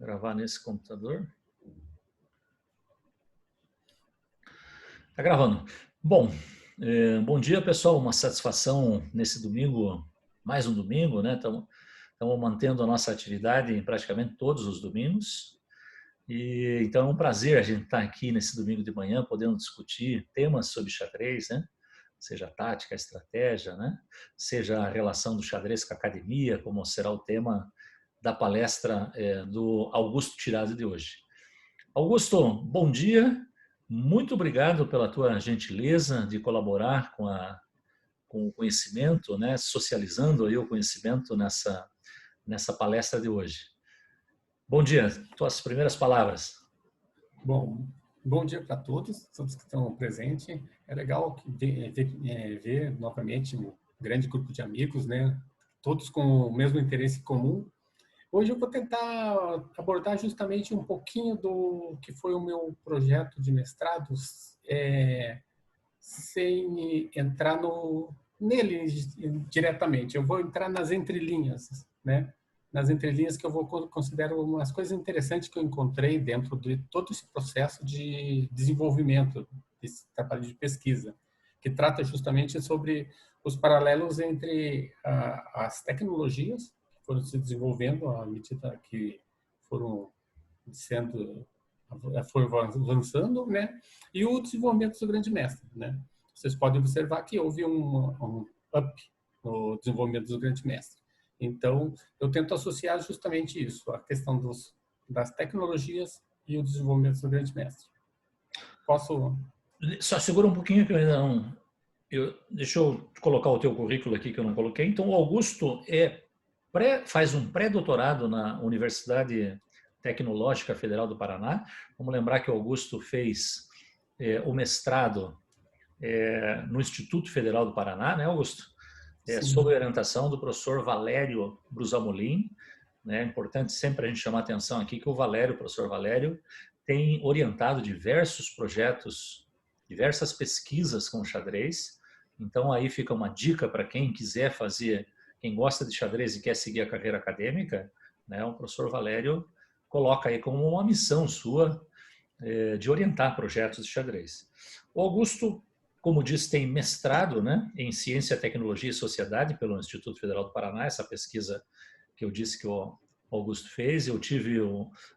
Gravar nesse computador. Tá gravando. Bom, bom dia, pessoal. Uma satisfação nesse domingo, mais um domingo, né? Estamos mantendo a nossa atividade em praticamente todos os domingos. E então é um prazer a gente estar aqui nesse domingo de manhã, podendo discutir temas sobre xadrez, né? Seja a tática, a estratégia, né? Seja a relação do xadrez com a academia, como será o tema da palestra do Augusto Tirado de hoje. Augusto, bom dia. Muito obrigado pela tua gentileza de colaborar com o conhecimento, né? Socializando aí o conhecimento nessa palestra de hoje. Bom dia, tuas primeiras palavras. Bom dia para todos que estão presentes. É legal ver novamente um grande grupo de amigos, né? Todos com o mesmo interesse comum. Hoje eu vou tentar abordar justamente um pouquinho do que foi o meu projeto de mestrado, sem entrar nele diretamente. Eu vou entrar nas entrelinhas, né? Nas entrelinhas que eu considero umas coisas interessantes que eu encontrei dentro de todo esse processo de desenvolvimento desse trabalho de pesquisa, que trata justamente sobre os paralelos entre as tecnologias que foram se desenvolvendo à medida que foram avançando, né? E o desenvolvimento do grande mestre, né? Vocês podem observar que houve um up no desenvolvimento do grande mestre. Então, eu tento associar justamente isso, a questão das tecnologias e o desenvolvimento do grande mestre. Posso... Só segura um pouquinho que eu ainda não... deixa eu colocar o teu currículo aqui que eu não coloquei. Então, o Augusto faz um pré-doutorado na Universidade Tecnológica Federal do Paraná. Vamos lembrar que o Augusto fez o mestrado no Instituto Federal do Paraná, né, Augusto? Sob a orientação do professor Valério Brusamolin. É importante sempre a gente chamar a atenção aqui que o professor Valério, tem orientado diversos projetos, diversas pesquisas com xadrez. Então aí fica uma dica para quem quiser fazer, quem gosta de xadrez e quer seguir a carreira acadêmica, né, o professor Valério coloca aí como uma missão sua de orientar projetos de xadrez. O Augusto, como disse, tem mestrado, né, em Ciência, Tecnologia e Sociedade pelo Instituto Federal do Paraná, essa pesquisa que eu disse que o Augusto fez. Eu tive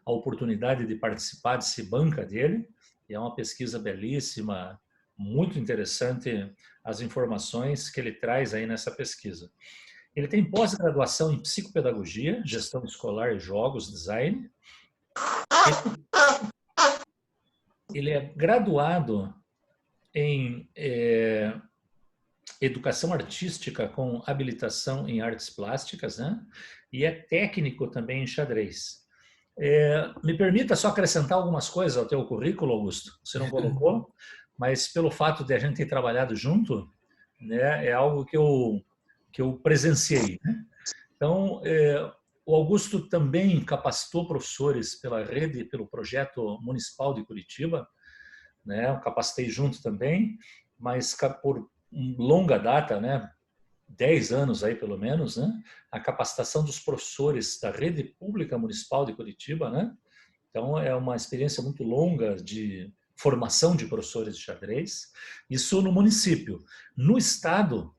a oportunidade de participar desse banca dele, e é uma pesquisa belíssima, muito interessante as informações que ele traz aí nessa pesquisa. Ele tem pós-graduação em Psicopedagogia, Gestão Escolar e Jogos, Design. Ele é graduado em Educação Artística com habilitação em Artes Plásticas, né? E é técnico também em xadrez. Me permita só acrescentar algumas coisas ao teu currículo, Augusto. Você não colocou, mas pelo fato de a gente ter trabalhado junto, né, é algo que eu presenciei, né? Então, o Augusto também capacitou professores pela rede, pelo projeto municipal de Curitiba, né? Eu capacitei junto também, mas por longa data, né? 10 anos aí pelo menos, né? A capacitação dos professores da rede pública municipal de Curitiba, né? Então é uma experiência muito longa de formação de professores de xadrez. Isso no município. No estado,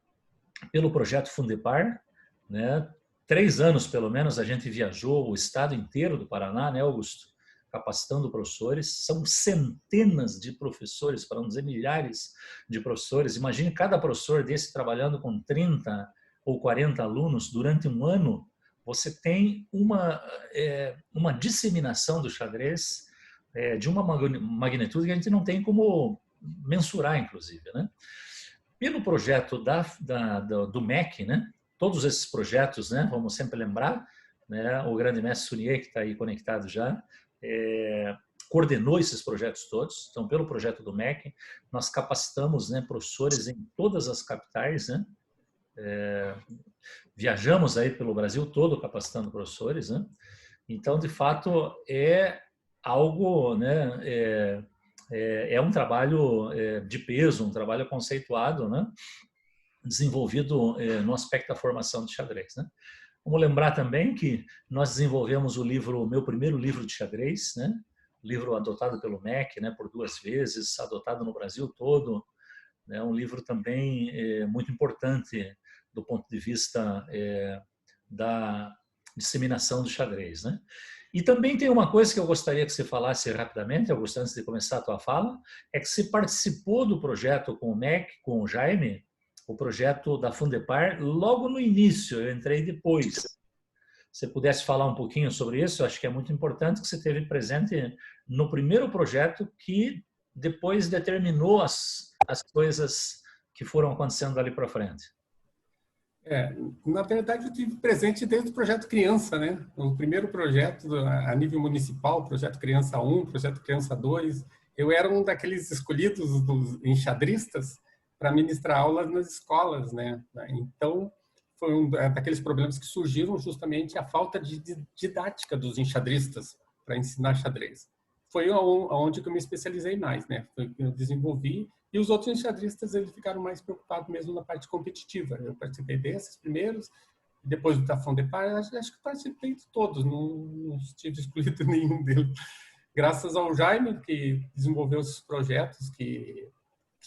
pelo projeto Fundepar, né? 3 anos pelo menos a gente viajou o estado inteiro do Paraná, né, Augusto? Capacitando professores. São centenas de professores, para não dizer milhares de professores. Imagine cada professor desse trabalhando com 30 ou 40 alunos durante um ano. Você tem uma disseminação do xadrez de uma magnitude que a gente não tem como mensurar, inclusive, né? Pelo projeto do MEC, né? Todos esses projetos, né? Vamos sempre lembrar, né? O grande mestre Sunier, que está aí conectado já, coordenou esses projetos todos. Então, pelo projeto do MEC, nós capacitamos, né, professores em todas as capitais, né? Viajamos aí pelo Brasil todo capacitando professores, né? Então, de fato, é algo, né? É um trabalho de peso, um trabalho conceituado, né? Desenvolvido no aspecto da formação de xadrez, né? Vamos lembrar também que nós desenvolvemos o meu primeiro livro de xadrez, né? Livro adotado pelo MEC, né? Por 2 vezes, adotado no Brasil todo. É um livro também muito importante do ponto de vista da disseminação do xadrez, né? E também tem uma coisa que eu gostaria que você falasse rapidamente, Augusto, antes de começar a tua fala, é que você participou do projeto com o MEC, com o Jaime, o projeto da Fundepar, logo no início, eu entrei depois. Se você pudesse falar um pouquinho sobre isso, eu acho que é muito importante que você esteve presente no primeiro projeto que depois determinou as coisas que foram acontecendo ali para frente. Na verdade, eu tive presente desde o projeto Criança, né? O primeiro projeto a nível municipal, projeto Criança 1, projeto Criança 2. Eu era um daqueles escolhidos dos enxadristas para ministrar aulas nas escolas, né? Então, foi um daqueles problemas que surgiram justamente a falta de didática dos enxadristas para ensinar xadrez. Foi onde que eu me especializei mais, né? Foi que eu desenvolvi. E os outros enxadristas, eles ficaram mais preocupados mesmo na parte competitiva. Eu participei desses primeiros, depois do Tafão de Par, acho que participei de todos, não tive excluído nenhum deles. Graças ao Jaime, que desenvolveu esses projetos, que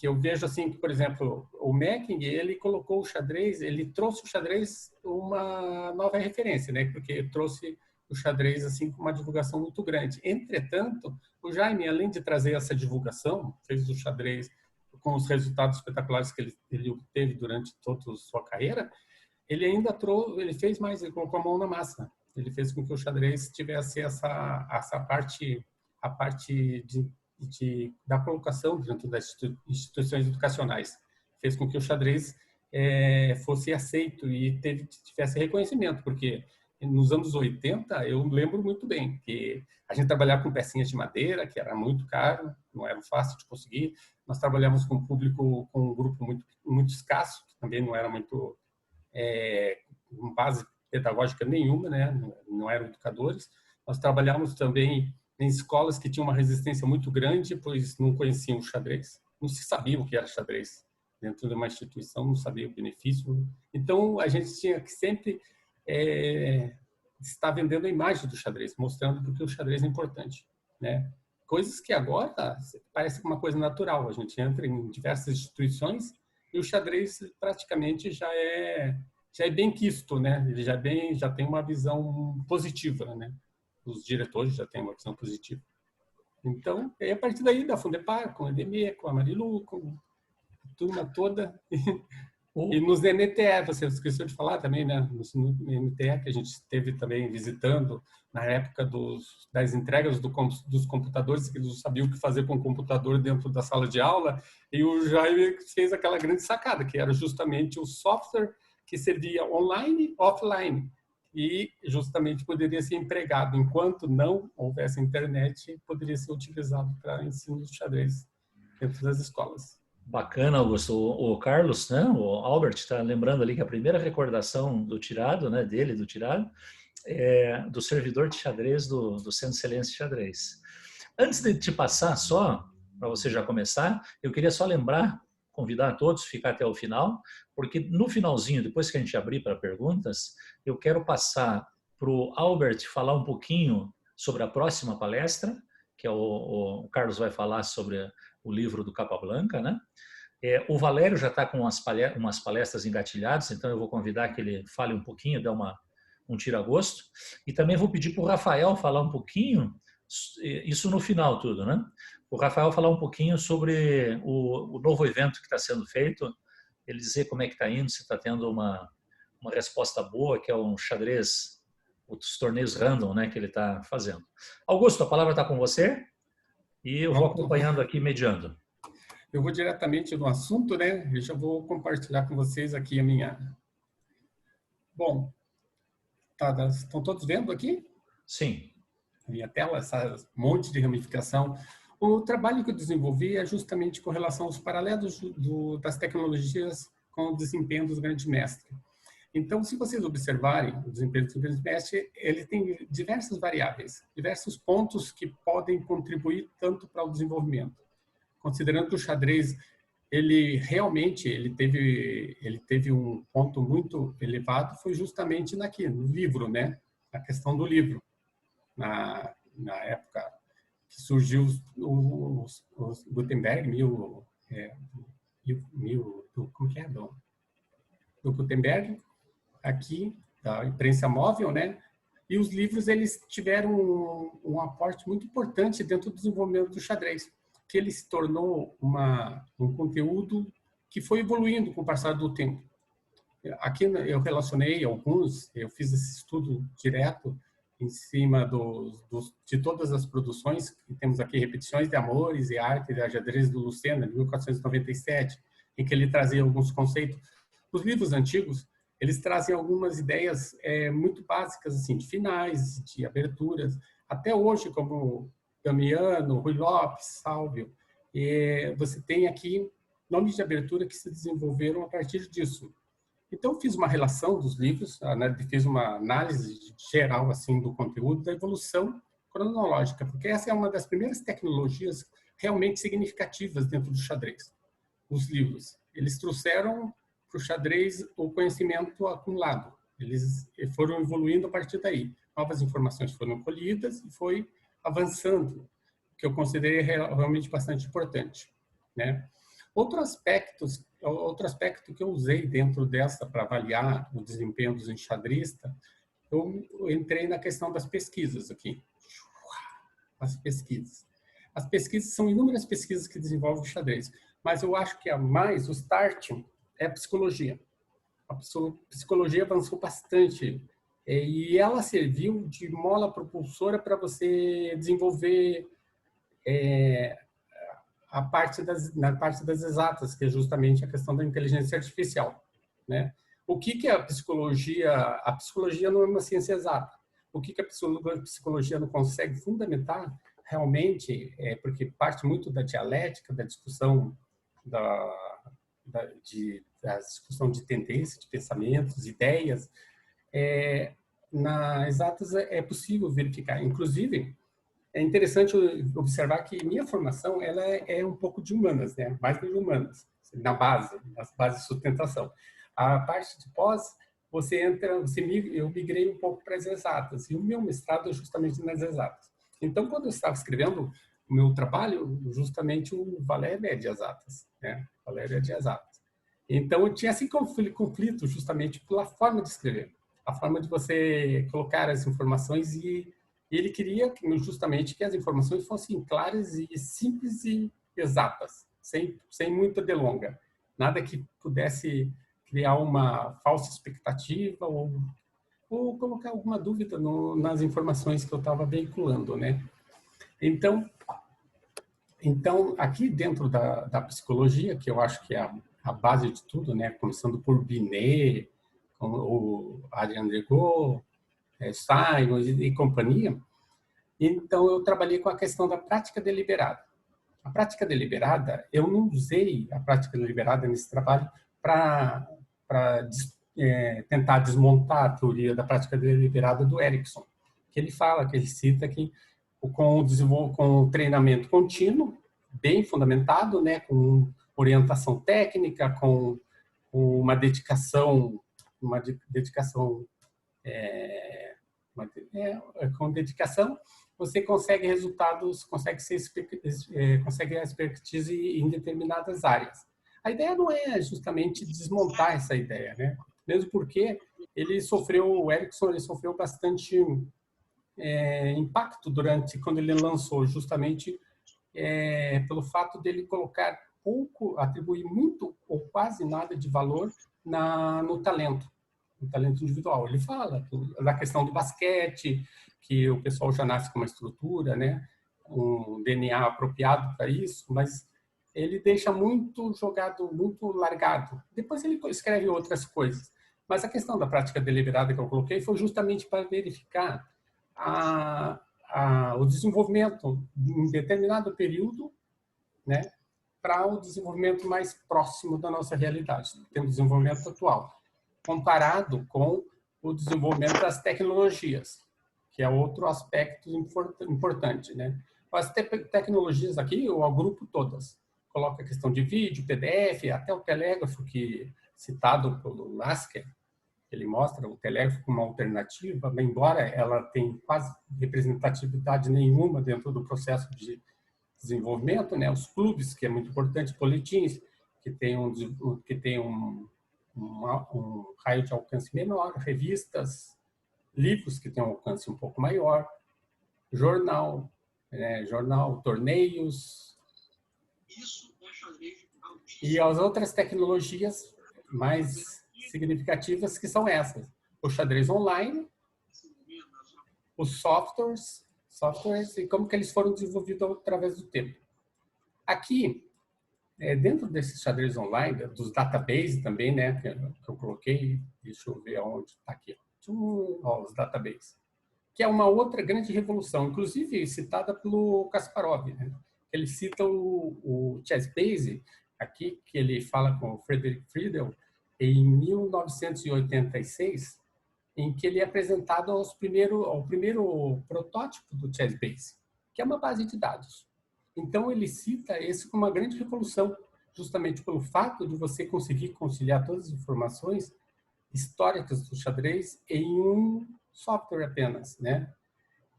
eu vejo assim, que, por exemplo, o Mecking, ele colocou o xadrez, ele trouxe o xadrez uma nova referência, né? Porque trouxe o xadrez assim com uma divulgação muito grande. Entretanto, o Jaime, além de trazer essa divulgação, fez o xadrez com os resultados espetaculares que ele obteve durante toda a sua carreira, ele ainda trouxe, ele fez mais, ele colocou a mão na massa. Ele fez com que o xadrez tivesse essa parte, a parte da colocação dentro das instituições educacionais. Fez com que o xadrez fosse aceito e tivesse reconhecimento, porque nos anos 80, eu lembro muito bem que a gente trabalhava com pecinhas de madeira, que era muito caro, não era fácil de conseguir. Nós trabalhávamos com um público, com um grupo muito escasso, que também não era muito com base pedagógica nenhuma, né? Não eram educadores. Nós trabalhávamos também em escolas que tinham uma resistência muito grande, pois não conheciam o xadrez, não se sabia o que era xadrez dentro de uma instituição, não sabia o benefício. Então, a gente tinha que sempre estar vendendo a imagem do xadrez, mostrando porque o xadrez é importante, né? Coisas que agora parece uma coisa natural. A gente entra em diversas instituições e o xadrez praticamente já é bem quisto, né? Ele já tem uma visão positiva, né? Os diretores já têm uma visão positiva. Então, a partir daí da Fundepar, com a Edemir, com a Marilu, com a turma toda. E nos NTE, você esqueceu de falar também, né? No NTE, que a gente esteve também visitando na época das entregas dos computadores, que eles não sabiam o que fazer com o computador dentro da sala de aula, e o Jaime fez aquela grande sacada, que era justamente o software que servia online, offline, e justamente poderia ser empregado enquanto não houvesse internet, poderia ser utilizado para ensino de xadrez dentro das escolas. Bacana, Augusto. O Carlos, né, o Albert, está lembrando ali que a primeira recordação do tirado, né, dele, do tirado, é do servidor de xadrez do Centro de Excelência de Xadrez. Antes de te passar só, para você já começar, eu queria só lembrar, convidar a todos a ficar até o final, porque no finalzinho, depois que a gente abrir para perguntas, eu quero passar para o Albert falar um pouquinho sobre a próxima palestra, que é o Carlos vai falar sobre o livro do Capablanca, né? O Valério já está com umas palestras engatilhadas, então eu vou convidar que ele fale um pouquinho, dê um tira-gosto. E também vou pedir para o Rafael falar um pouquinho, isso no final tudo, né? O Rafael falar um pouquinho sobre o novo evento que está sendo feito, ele dizer como é que está indo, se está tendo uma resposta boa, que é um xadrez, os torneios random, né, que ele está fazendo. Augusto, a palavra está com você e eu vou acompanhando aqui, mediando. Eu vou diretamente no assunto, né? Eu já vou compartilhar com vocês aqui a minha... Bom, estão todos vendo aqui? Sim. A minha tela, essa monte de ramificação. O trabalho que eu desenvolvi é justamente com relação aos paralelos das tecnologias com o desempenho dos grandes mestres. Então, se vocês observarem o desempenho dos grandes mestres, ele tem diversas variáveis, diversos pontos que podem contribuir tanto para o desenvolvimento. Considerando que o xadrez ele realmente ele teve um ponto muito elevado, foi justamente no livro, né? A questão do livro. Na época que surgiu os Gutenberg, como que é? Do Gutenberg, aqui, da imprensa móvel, né? E os livros, eles tiveram um aporte muito importante dentro do desenvolvimento do xadrez, que ele se tornou um conteúdo que foi evoluindo com o passar do tempo. Aqui eu relacionei alguns, eu fiz esse estudo direto em cima de todas as produções, que temos aqui Repetições de Amores e Arte de Ajedrez do Lucena, de 1497, em que ele trazia alguns conceitos. Os livros antigos, eles trazem algumas ideias muito básicas, assim, de finais, de aberturas, até hoje, como Damiano, Rui Lopes, Sálvio. Você tem aqui nomes de abertura que se desenvolveram a partir disso. Então, fiz uma relação dos livros, fiz uma análise geral assim do conteúdo, da evolução cronológica, porque essa é uma das primeiras tecnologias realmente significativas dentro do xadrez. Os livros, eles trouxeram para o xadrez o conhecimento acumulado. Eles foram evoluindo a partir daí. Novas informações foram colhidas e foi avançando, que eu considerei realmente bastante importante, né? Outro aspecto que eu usei dentro dessa para avaliar o desempenho dos enxadristas, eu entrei na questão das pesquisas aqui. As pesquisas. As pesquisas são inúmeras pesquisas que desenvolvem o xadrez, mas eu acho que o start é a psicologia. A psicologia avançou bastante e ela serviu de mola propulsora para você desenvolver na parte das exatas, que é justamente a questão da inteligência artificial, né? O que é a psicologia? A psicologia não é uma ciência exata. O que a psicologia não consegue fundamentar realmente porque parte muito da dialética, da discussão da discussão de tendência, de pensamentos, ideias. Nas exatas é possível verificar. Inclusive, é interessante observar que minha formação ela é um pouco de humanas, né? Mais de humanas, nas bases de sustentação. A parte de pós, eu migrei um pouco para as exatas, e o meu mestrado é justamente nas exatas. Então, quando eu estava escrevendo o meu trabalho, justamente o Valério é de exatas, né? O Valério é de exatas. Então, eu tinha esse conflito justamente pela forma de escrever, a forma de você colocar as informações e ele queria justamente que as informações fossem claras e simples e exatas, sem muita delonga. Nada que pudesse criar uma falsa expectativa ou colocar alguma dúvida nas informações que eu estava veiculando, né? Então, aqui dentro da psicologia, que eu acho que é a base de tudo, né? Começando por Binet, o Adrian Degot, Simon e companhia. Então, eu trabalhei com a questão da prática deliberada. A prática deliberada, eu não usei a prática deliberada nesse trabalho para tentar desmontar a teoria da prática deliberada do Erickson, que ele cita que com o treinamento contínuo, bem fundamentado, né, com orientação técnica, com uma dedicação você consegue resultados, consegue a expertise em determinadas áreas. A ideia não é justamente desmontar essa ideia, né? Mesmo porque o Erickson sofreu bastante impacto quando ele lançou, justamente pelo fato dele atribuir muito ou quase nada de valor no talento individual. Ele fala da questão do basquete, que o pessoal já nasce com uma estrutura, né? Um DNA apropriado para isso, mas ele deixa muito jogado, muito largado. Depois ele escreve outras coisas. Mas a questão da prática deliberada que eu coloquei foi justamente para verificar o desenvolvimento em determinado período, né? Para o desenvolvimento mais próximo da nossa realidade, tem o desenvolvimento atual, comparado com o desenvolvimento das tecnologias, que é outro aspecto importante, né? As tecnologias aqui, eu agrupo todas. coloca a questão de vídeo, PDF, até o telégrafo, que citado pelo Lasker, ele mostra o telégrafo como uma alternativa, embora ela tenha quase representatividade nenhuma dentro do processo de desenvolvimento, né? Os clubes, que é muito importante, boletins, que tem um raio de alcance menor, revistas, livros que têm um alcance um pouco maior, jornal, né? Jornal, torneios, e as outras tecnologias mais significativas, que são essas: o xadrez online, os softwares e como que eles foram desenvolvidos através do tempo. Aqui, dentro desse xadrez online, dos databases também, né, que eu coloquei, deixa eu ver aonde está aqui, ó, os databases, que é uma outra grande revolução, inclusive citada pelo Kasparov, né? Ele cita o ChessBase aqui, que ele fala com o Frederick Friedel em 1986, em que ele é apresentado ao primeiro protótipo do ChessBase, que é uma base de dados. Então, ele cita esse como uma grande revolução, justamente pelo fato de você conseguir conciliar todas as informações históricas do xadrez em um software apenas, né?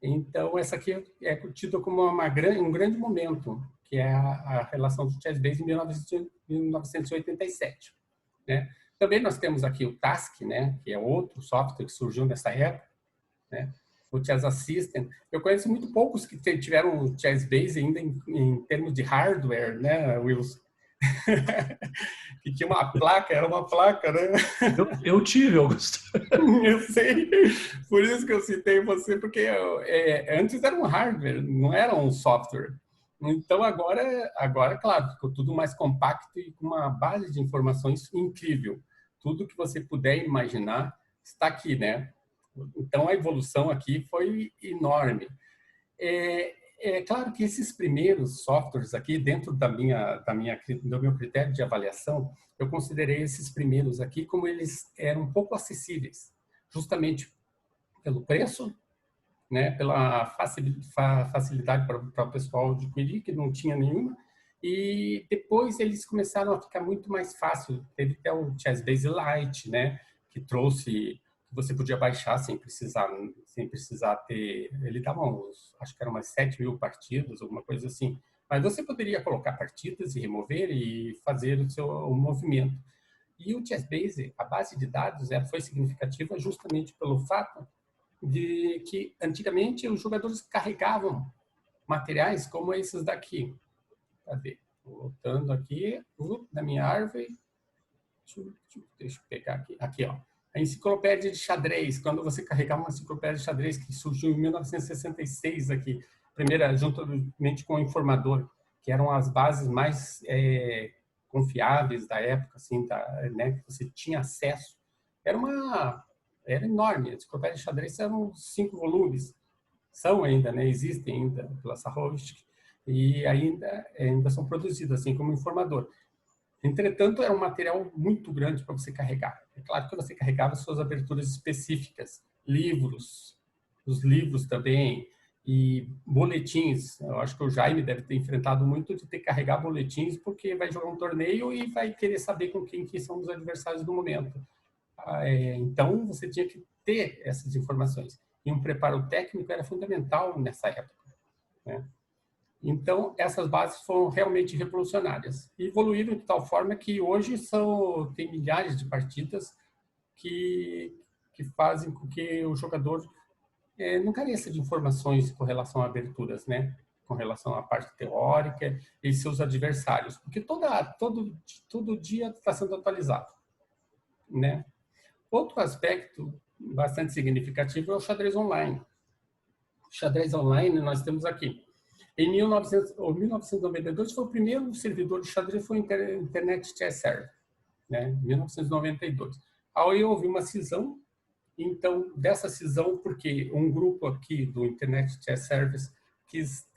Então, essa aqui é tida como um grande momento, que é a relação do ChessBase em 1987, né? Também nós temos aqui o Task, né, que é outro software que surgiu nessa época, né? O Chess Assistant. Eu conheço muito poucos que tiveram o ChessBase ainda em termos de hardware, né, Wilson? Que tinha uma placa, era uma placa, né? Eu tive, Augusto. Eu sei, por isso que eu citei você, porque antes era um hardware, não era um software. Então, agora, claro, ficou tudo mais compacto e com uma base de informações incrível. Tudo que você puder imaginar está aqui, né? Então, a evolução aqui foi enorme. É claro que esses primeiros softwares aqui, dentro do meu critério de avaliação, eu considerei esses primeiros aqui como eles eram um pouco acessíveis, justamente pelo preço, né, pela facilidade para o pessoal adquirir, que não tinha nenhuma, e depois eles começaram a ficar muito mais fácil. Teve até o ChessBase Lite, né, que trouxe, que você podia baixar sem precisar ter, ele dava acho que eram umas 7.000 partidas, alguma coisa assim, mas você poderia colocar partidas e remover e fazer o movimento. E o ChessBase, a base de dados, foi significativa justamente pelo fato de que antigamente os jogadores carregavam materiais como esses daqui. Cadê? Voltando aqui na minha árvore. Deixa eu pegar aqui. Aqui, ó. A enciclopédia de xadrez. Quando você carregava uma enciclopédia de xadrez que surgiu em 1966 aqui, primeira juntamente com o Informador, que eram as bases mais confiáveis da época, assim, né, que você tinha acesso. Era enorme. A enciclopédia de xadrez eram 5 volumes. São ainda, né? Existem ainda pela Sahovsky e ainda são produzidas, assim como Informador. Entretanto, era um material muito grande para você carregar. É claro que você carregava suas aberturas específicas, livros, os livros também, e boletins. Eu acho que o Jaime deve ter enfrentado muito de ter que carregar boletins, porque vai jogar um torneio e vai querer saber com quem que são os adversários do momento. Então, você tinha que ter essas informações. E um preparo técnico era fundamental nessa época, né? Então, essas bases foram realmente revolucionárias. E evoluíram de tal forma que hoje tem milhares de partidas que fazem com que o jogador não careça de informações com relação a aberturas, né? Com relação à parte teórica e seus adversários. Porque todo dia está sendo atualizado, né? Outro aspecto bastante significativo é o xadrez online. O xadrez online nós temos aqui. Em 1992 foi o primeiro servidor de xadrez, foi o Internet Chess Server, né? 1992. Aí houve uma cisão. Então, dessa cisão, porque um grupo aqui do Internet Chess Service quis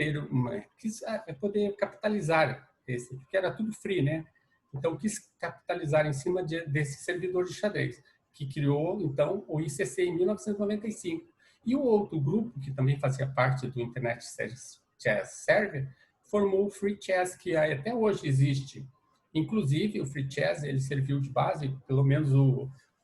poder capitalizar porque era tudo free, né? Então, quis capitalizar em cima desse servidor de xadrez, que criou, então, o ICC em 1995. E o outro grupo, que também fazia parte do Internet Chess Server, formou o Free Chess, que até hoje existe. Inclusive, o Free Chess, ele serviu de base, pelo menos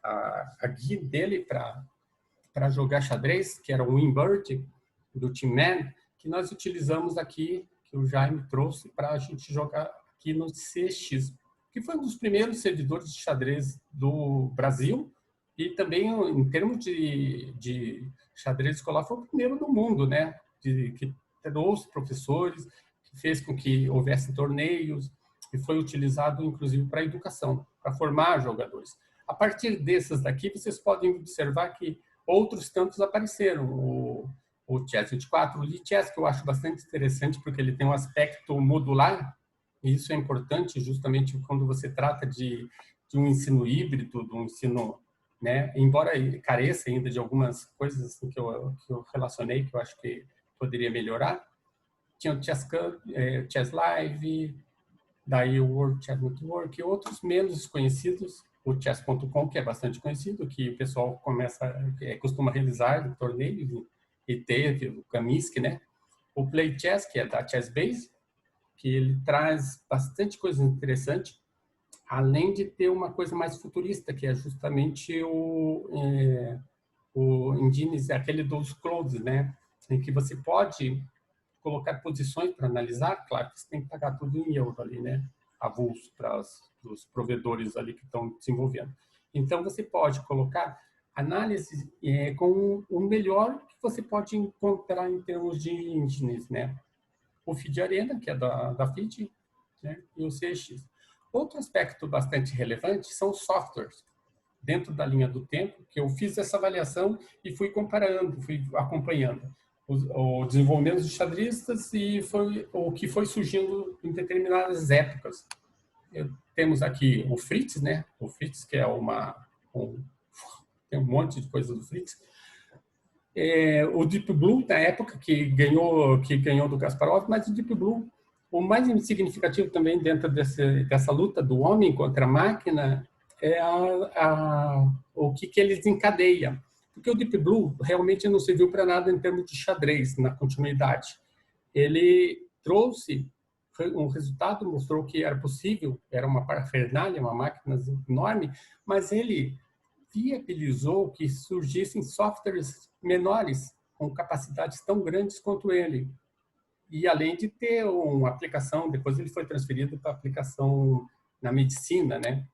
a guia dele para jogar xadrez, que era o Winbird, do Tin Man, que nós utilizamos aqui, que o Jaime trouxe para a gente jogar aqui no CX, que foi um dos primeiros servidores de xadrez do Brasil e também, em termos de xadrez escolar, foi o primeiro do mundo, né? Que trouxe professores, que fez com que houvesse torneios e foi utilizado, inclusive, para a educação, para formar jogadores. A partir desses daqui, vocês podem observar que outros tantos apareceram. O Chess 24, o Lichess, que eu acho bastante interessante, porque ele tem um aspecto modular, e isso é importante justamente quando você trata de um ensino híbrido, de um ensino, né? Embora careça ainda de algumas coisas assim, que eu relacionei, que eu acho que poderia melhorar. Tinha o Chess Cup, Chess Live, daí o World Chess Network e outros menos conhecidos, o Chess.com, que é bastante conhecido, que o pessoal costuma realizar torneios, e teve o Kaminsky, né? O Play Chess, que é da ChessBase, que ele traz bastante coisa interessante, além de ter uma coisa mais futurista, que é justamente o Engines, aquele dos clouds, né? Em que você pode colocar posições para analisar, claro que você tem que pagar tudo em euro ali, né? Avulso para os provedores ali que estão desenvolvendo. Então, você pode colocar análise com o melhor que você pode encontrar em termos de engines, né? O Feed Arena, que é da Feed, né? E o CX. Outro aspecto bastante relevante são os softwares. Dentro da linha do tempo, que eu fiz essa avaliação e fui comparando, fui acompanhando o desenvolvimento dos xadristas e foi o que foi surgindo em determinadas épocas. Temos aqui o Fritz, né? O Fritz, que é tem um monte de coisa do Fritz. O Deep Blue, na época, que ganhou do Kasparov, mas o Deep Blue, o mais significativo também dentro dessa luta do homem contra a máquina é o que ele desencadeia. Porque o Deep Blue realmente não serviu para nada em termos de xadrez, na continuidade. Ele trouxe um resultado, mostrou que era possível, era uma parafernália, uma máquina enorme, mas ele viabilizou que surgissem softwares menores, com capacidades tão grandes quanto ele. E além de ter uma aplicação, depois ele foi transferido para aplicação na medicina, né?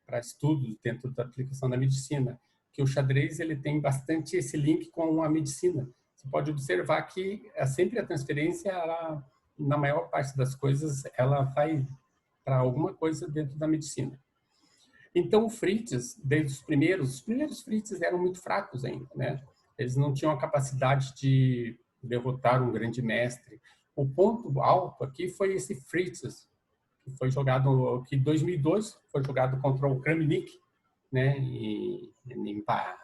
Para estudos dentro da aplicação da medicina, que o xadrez ele tem bastante esse link com a medicina. Você pode observar que sempre a transferência, na maior parte das coisas, ela vai para alguma coisa dentro da medicina. Então, o Fritz, desde os primeiros Fritz eram muito fracos ainda, né? Eles não tinham a capacidade de derrotar um grande mestre. O ponto alto aqui foi esse Fritz, que foi jogado, que em 2002 foi jogado contra o Kramnik, né? Em Bahia,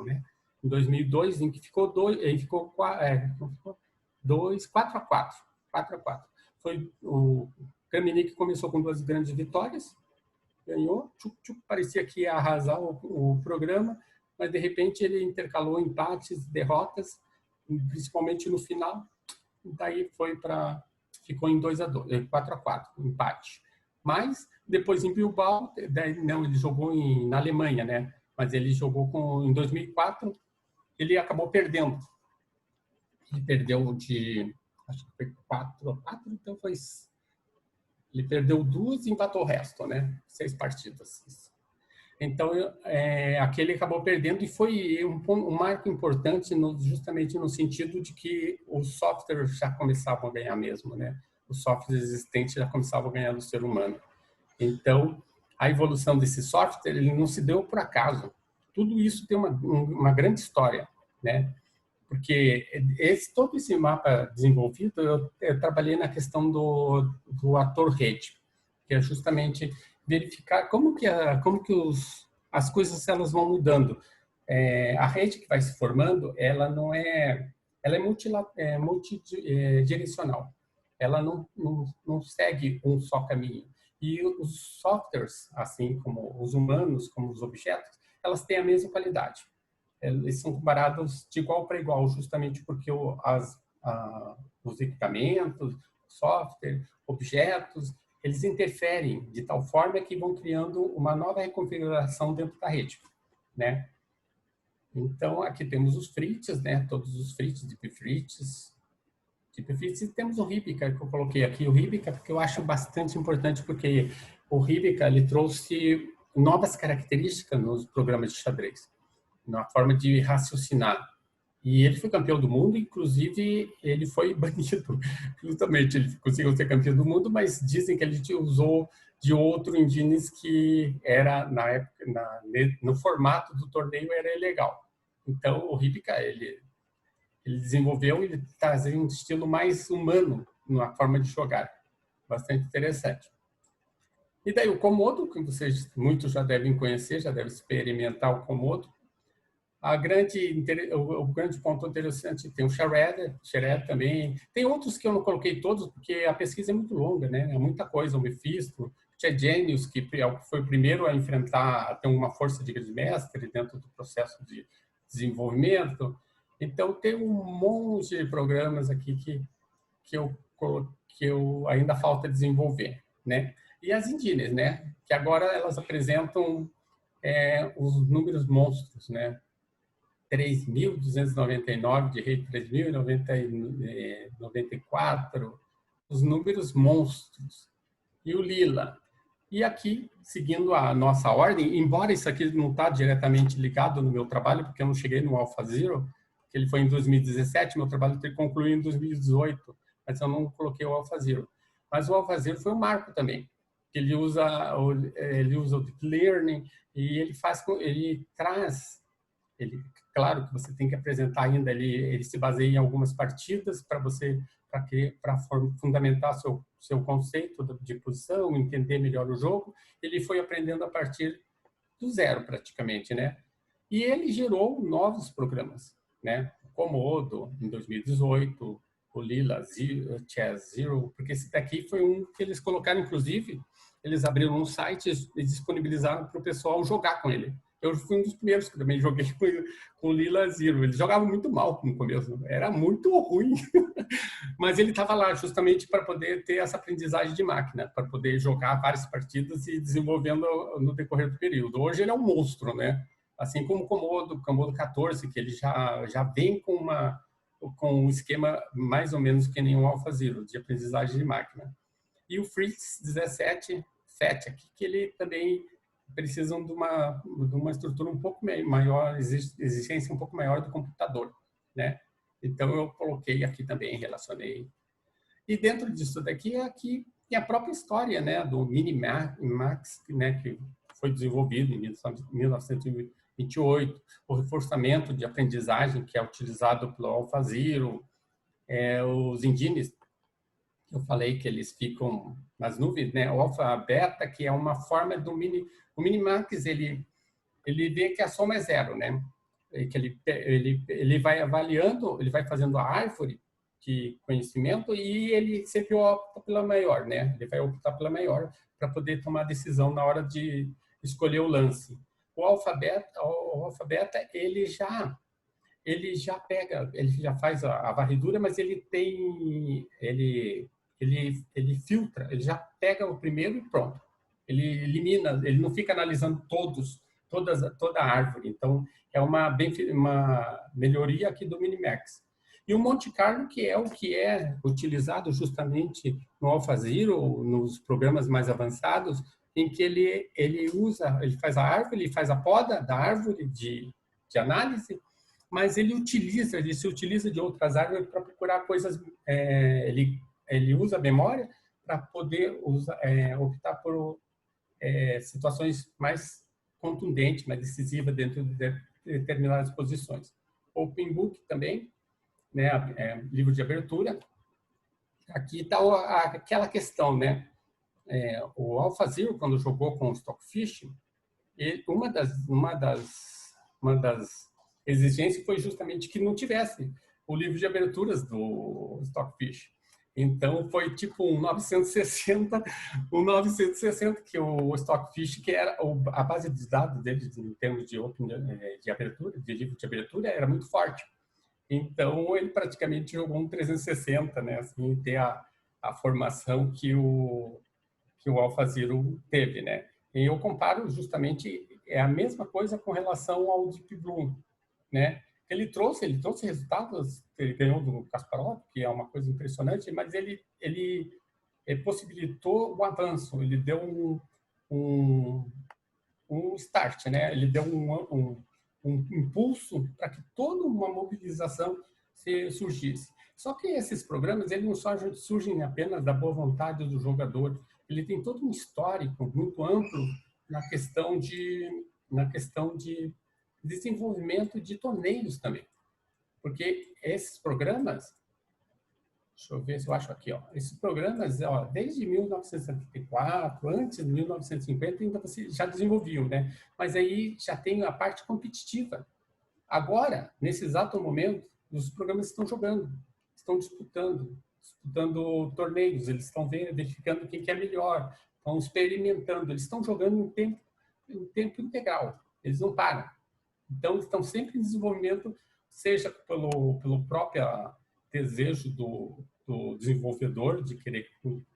né? Em 2002, em que ficou 4-4. O Kramnik começou com 2 grandes vitórias, ganhou, parecia que ia arrasar o programa, mas de repente ele intercalou empates, derrotas, principalmente no final. Daí ficou em 2-2, 4-4, empate. Mas depois em Bilbao, ele jogou na Alemanha, né? Mas ele jogou em 2004, ele acabou perdendo. Ele perdeu acho que foi 4-4, então foi. Ele perdeu 2 e empatou o resto, né? 6 partidas. Então, aquele acabou perdendo e foi um marco importante justamente no sentido de que os softwares já começavam a ganhar mesmo, né? Os softwares existentes já começavam a ganhar do ser humano. Então, a evolução desse software, ele não se deu por acaso. Tudo isso tem uma grande história, né? Porque todo esse mapa desenvolvido, eu trabalhei na questão do ator rede, que é justamente verificar como que as coisas elas vão mudando. A rede que vai se formando, ela é multidirecional. Ela não segue um só caminho. E os softwares, assim como os humanos, como os objetos, elas têm a mesma qualidade. Eles são comparados de igual para igual, justamente porque os equipamentos, software, objetos, eles interferem de tal forma que vão criando uma nova reconfiguração dentro da rede, né? Então, aqui temos os frites, né? Todos os frites, deep frites. Deep frites, e temos o Ribica, que eu coloquei aqui, o Ribica, porque eu acho bastante importante, porque o Ribica, ele trouxe novas características nos programas de xadrez, na forma de raciocinar. E ele foi campeão do mundo, inclusive ele foi banido. Justamente, ele conseguiu ser campeão do mundo, mas dizem que ele usou de outro engines que era, na época, no formato do torneio, era ilegal. Então, o Ribica, ele desenvolveu e trazia um estilo mais humano na forma de jogar. Bastante interessante. E daí o Komodo, que vocês muitos já devem conhecer, já devem experimentar o Komodo. O grande ponto interessante tem o Shredder também. Tem outros que eu não coloquei todos, porque a pesquisa é muito longa, né? É muita coisa. O Mephisto, o Genius, que foi o primeiro a enfrentar, a ter uma força de Gridmestre dentro do processo de desenvolvimento. Então, tem um monte de programas aqui que eu ainda falta desenvolver, né? E as engines, né? Que agora elas apresentam os números monstros, né? 3.299 de rei 3.094, os números monstros. E o lila. E aqui, seguindo a nossa ordem, embora isso aqui não está diretamente ligado no meu trabalho, porque eu não cheguei no AlphaZero, que ele foi em 2017, meu trabalho concluiu em 2018, mas eu não coloquei o AlphaZero. Mas o AlphaZero foi um marco também. Ele usa o Deep Learning e ele traz, claro que você tem que apresentar ainda, ele se baseia em algumas partidas para fundamentar seu conceito de posição, entender melhor o jogo. Ele foi aprendendo a partir do zero, praticamente, né? E ele gerou novos programas, né? O Komodo, em 2018, o Lila Chess Zero, porque esse daqui foi um que eles colocaram, inclusive, eles abriram um site e disponibilizaram para o pessoal jogar com ele. Eu fui um dos primeiros que também joguei com o Lila Zero. Ele jogava muito mal no começo, era muito ruim. Mas ele estava lá justamente para poder ter essa aprendizagem de máquina, para poder jogar várias partidas e desenvolvendo no decorrer do período. Hoje ele é um monstro, né? Assim como o Komodo 14, que ele já vem com um esquema mais ou menos que nem o AlphaZero, de aprendizagem de máquina. E o Fritz 17, aqui, que ele também precisam de uma estrutura um pouco maior, exigência um pouco maior do computador, né? Então eu coloquei aqui também, relacionei. E dentro disso daqui é a própria história, né, do Minimax, né, que foi desenvolvido em 1928, o reforçamento de aprendizagem que é utilizado pelo AlphaZero, os engines, eu falei que eles ficam nas nuvens, né? O alfa beta, que é uma forma do o Minimax, ele vê que a soma é zero, né? Que ele vai avaliando, ele vai fazendo a árvore de conhecimento e ele sempre opta pela maior, né? Ele vai optar pela maior para poder tomar decisão na hora de escolher o lance. O alfa beta, ele já pega, ele já faz a varredura, mas ele filtra, ele já pega o primeiro e pronto. Ele elimina, ele não fica analisando toda a árvore. Então, é uma melhoria aqui do Minimax. E o Monte Carlo, que é o que é utilizado justamente no AlphaZero, nos programas mais avançados, em que ele faz a árvore, ele faz a poda da árvore de análise, mas ele se utiliza de outras árvores para procurar coisas, ele usa a memória para poder optar por situações mais contundentes, mais decisivas dentro de determinadas posições. Open Book também, né, livro de abertura. Aqui está aquela questão, né? O AlphaZero, quando jogou com o Stockfish, uma das exigências foi justamente que não tivesse o livro de aberturas do Stockfish. Então, foi tipo um 960, que o Stockfish, que era a base de dados deles em termos de abertura, de livro de abertura, era muito forte. Então, ele praticamente jogou um 360, né? Assim, ter a formação que o AlphaZero teve, né? E eu comparo justamente é a mesma coisa com relação ao Deep Blue, né? Ele trouxe resultados, ele ganhou do Kasparov, que é uma coisa impressionante, mas ele possibilitou o avanço, ele deu um start, né? Ele deu um impulso para que toda uma mobilização surgisse. Só que esses programas, eles não só surgem apenas da boa vontade do jogador, ele tem todo um histórico muito amplo na questão de desenvolvimento de torneios também. Porque esses programas, deixa eu ver se eu acho aqui, ó. Esses programas, ó, desde 1974, antes de 1950, ainda você já desenvolviam, né? Mas aí já tem a parte competitiva. Agora, nesse exato momento, os programas estão jogando, estão disputando torneios, eles estão verificando quem que é melhor, estão experimentando, eles estão jogando em tempo integral, eles não param. Então, estão sempre em desenvolvimento, seja pelo próprio desejo do desenvolvedor de querer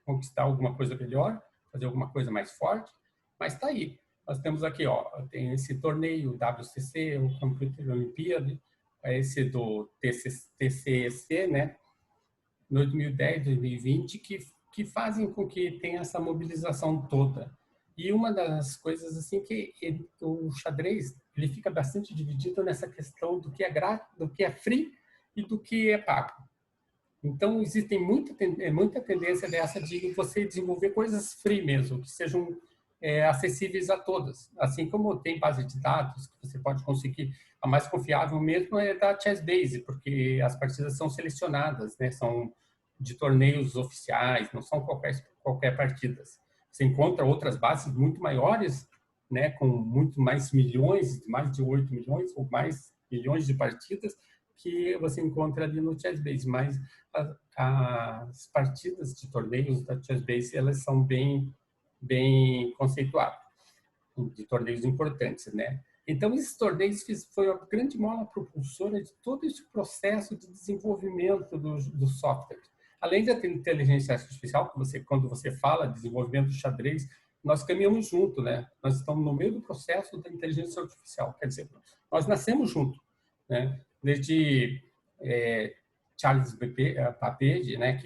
conquistar alguma coisa melhor, fazer alguma coisa mais forte, mas está aí. Nós temos aqui, ó, tem esse torneio WCC, o Computer Olympiad, esse do TCEC, né, 2010, 2020, que fazem com que tenha essa mobilização toda. E uma das coisas assim que o xadrez ele fica bastante dividido nessa questão do que é grátis, do que é free e do que é pago. Então existe muita tendência dessa de você desenvolver coisas free mesmo, que sejam acessíveis a todas. Assim como tem base de dados que você pode conseguir, a mais confiável mesmo é da Chessbase, porque as partidas são selecionadas, né? São de torneios oficiais, não são qualquer partidas. Você encontra outras bases muito maiores, né, com muito mais milhões, mais de 8 milhões ou mais milhões de partidas que você encontra ali no Chessbase, mas as partidas de torneios da Chessbase, elas são bem conceituadas, de torneios importantes, né? Então, esses torneios foi a grande mola propulsora de todo esse processo de desenvolvimento do software. Além da inteligência artificial, que quando você fala de desenvolvimento do xadrez, nós caminhamos junto, né? Nós estamos no meio do processo da inteligência artificial. Quer dizer, nós nascemos junto, né? Desde Charles Babbage, né?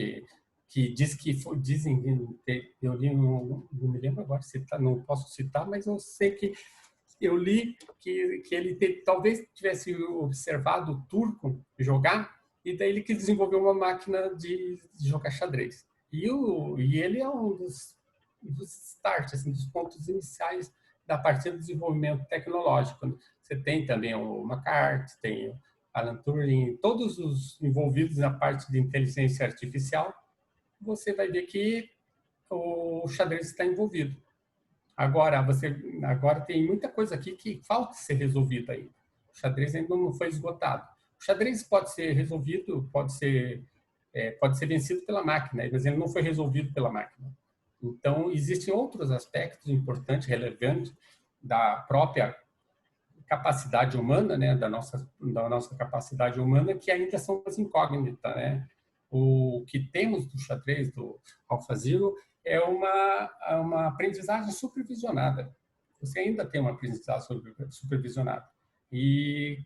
Que diz que dizem, eu li, não me lembro agora, não posso citar, mas eu sei que eu li que ele talvez tivesse observado o turco jogar e daí ele que desenvolveu uma máquina de jogar xadrez. E ele é um dos starts, assim, dos pontos iniciais da parte do desenvolvimento tecnológico. Você tem também o McCarthy, tem o Alan Turing, todos os envolvidos na parte de inteligência artificial, você vai ver que o xadrez está envolvido. Agora tem muita coisa aqui que falta ser resolvida ainda. O xadrez ainda não foi esgotado. O xadrez pode ser resolvido, pode ser vencido pela máquina, mas ele não foi resolvido pela máquina. Então, existem outros aspectos importantes, relevantes da própria capacidade humana, né, da nossa capacidade humana, que ainda são as incógnitas, né? O que temos do xadrez, do AlphaZero, é uma aprendizagem supervisionada. Você ainda tem uma aprendizagem supervisionada. E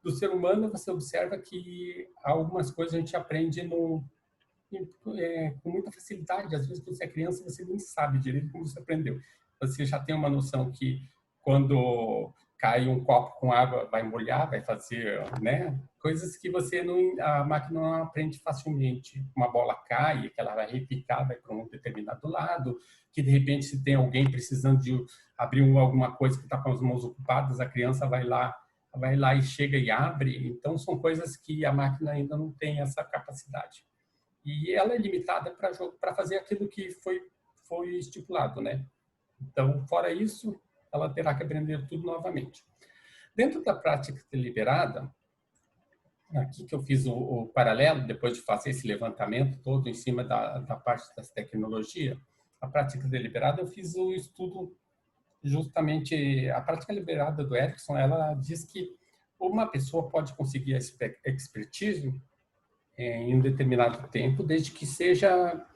do ser humano, você observa que algumas coisas a gente aprende com muita facilidade. Às vezes, quando você é criança, você nem sabe direito como você aprendeu. Você já tem uma noção que quando cai um copo com água, vai molhar, vai fazer, né? Coisas que a máquina não aprende facilmente. Uma bola cai, que ela vai repicar, vai para um determinado lado, que de repente se tem alguém precisando de abrir alguma coisa que está com as mãos ocupadas, a criança vai lá e chega e abre. Então são coisas que a máquina ainda não tem essa capacidade. E ela é limitada para fazer aquilo que foi estipulado, né? Então, fora isso, ela terá que aprender tudo novamente. Dentro da prática deliberada, aqui que eu fiz o paralelo, depois de fazer esse levantamento todo em cima da parte das tecnologias, a prática deliberada, eu fiz o estudo justamente, a prática deliberada do Erickson, ela diz que uma pessoa pode conseguir a expertise em um determinado tempo, desde que seja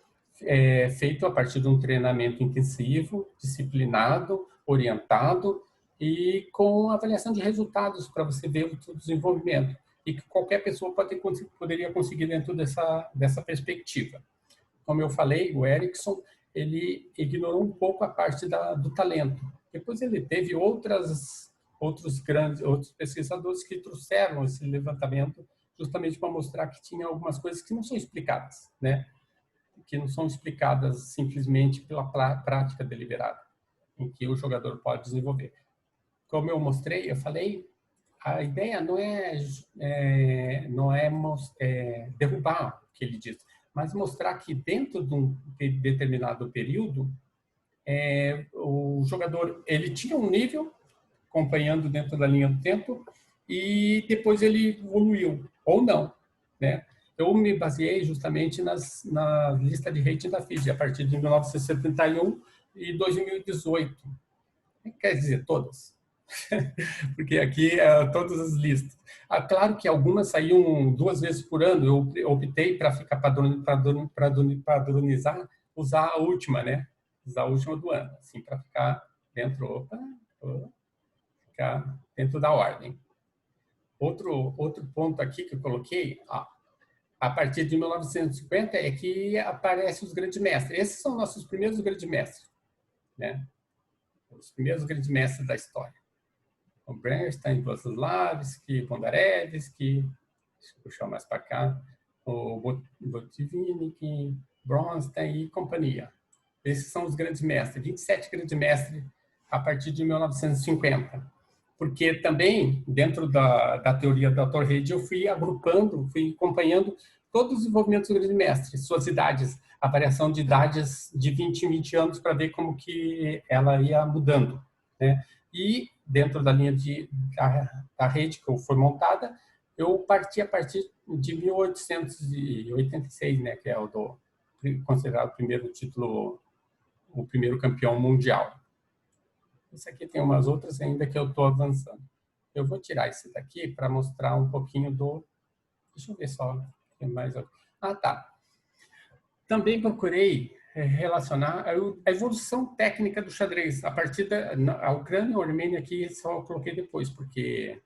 feito a partir de um treinamento intensivo, disciplinado, orientado e com avaliação de resultados para você ver o desenvolvimento e que qualquer pessoa poderia conseguir dentro dessa perspectiva. Como eu falei, o Erickson, ele ignorou um pouco a parte do talento. Depois ele teve outros pesquisadores que trouxeram esse levantamento justamente para mostrar que tinha algumas coisas que não são explicadas, né? Que não são explicadas simplesmente pela prática deliberada, em que o jogador pode desenvolver. Como eu mostrei, eu falei, a ideia não é derrubar o que ele diz, mas mostrar que dentro de um determinado período, o jogador ele tinha um nível acompanhando dentro da linha do tempo e depois ele evoluiu ou não, né? Eu me baseei justamente na lista de rating da FIDE a partir de 1971 e 2018. Quer dizer, todas. Porque aqui todas as listas. Claro que algumas saíam 2 vezes por ano. Eu optei para ficar padronizar, usar a última, né? Usar a última do ano, assim, para ficar ficar dentro da ordem. Outro ponto aqui que eu coloquei, a partir de 1950 é que aparecem os grandes mestres. Esses são nossos primeiros grandes mestres, né? Os primeiros grandes mestres da história. O Bernstein, Wlazławski, Bondarevsky, deixa eu puxar mais para cá, o Botvinnik, Bronstein e companhia. Esses são os grandes mestres, 27 grandes mestres a partir de 1950. Porque também, dentro da teoria da Torrede, eu fui agrupando, fui acompanhando todos os desenvolvimentos do grande mestre, suas idades, a variação de idades de 20 em 20 anos para ver como que ela ia mudando, né? E dentro da linha da rede que foi montada, eu parti a partir de 1886, né, que é considerado o primeiro título, o primeiro campeão mundial. Esse aqui tem umas outras ainda que eu estou avançando. Eu vou tirar esse daqui para mostrar um pouquinho do... Deixa eu ver só. Tem mais... tá. Também procurei relacionar a evolução técnica do xadrez. A partir da Ucrânia e a Armênia aqui só coloquei depois, porque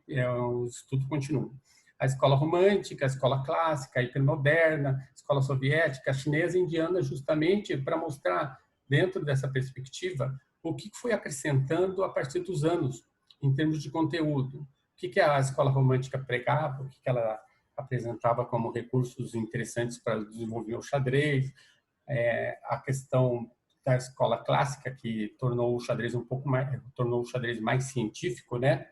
o estudo continua. A escola romântica, a escola clássica, a hipermoderna, a escola soviética, a chinesa e a indiana, justamente para mostrar, dentro dessa perspectiva, o que foi acrescentando a partir dos anos, em termos de conteúdo. O que a escola romântica pregava, o que ela apresentava como recursos interessantes para desenvolver o xadrez, a questão da escola clássica, que tornou o xadrez tornou o xadrez mais científico, né?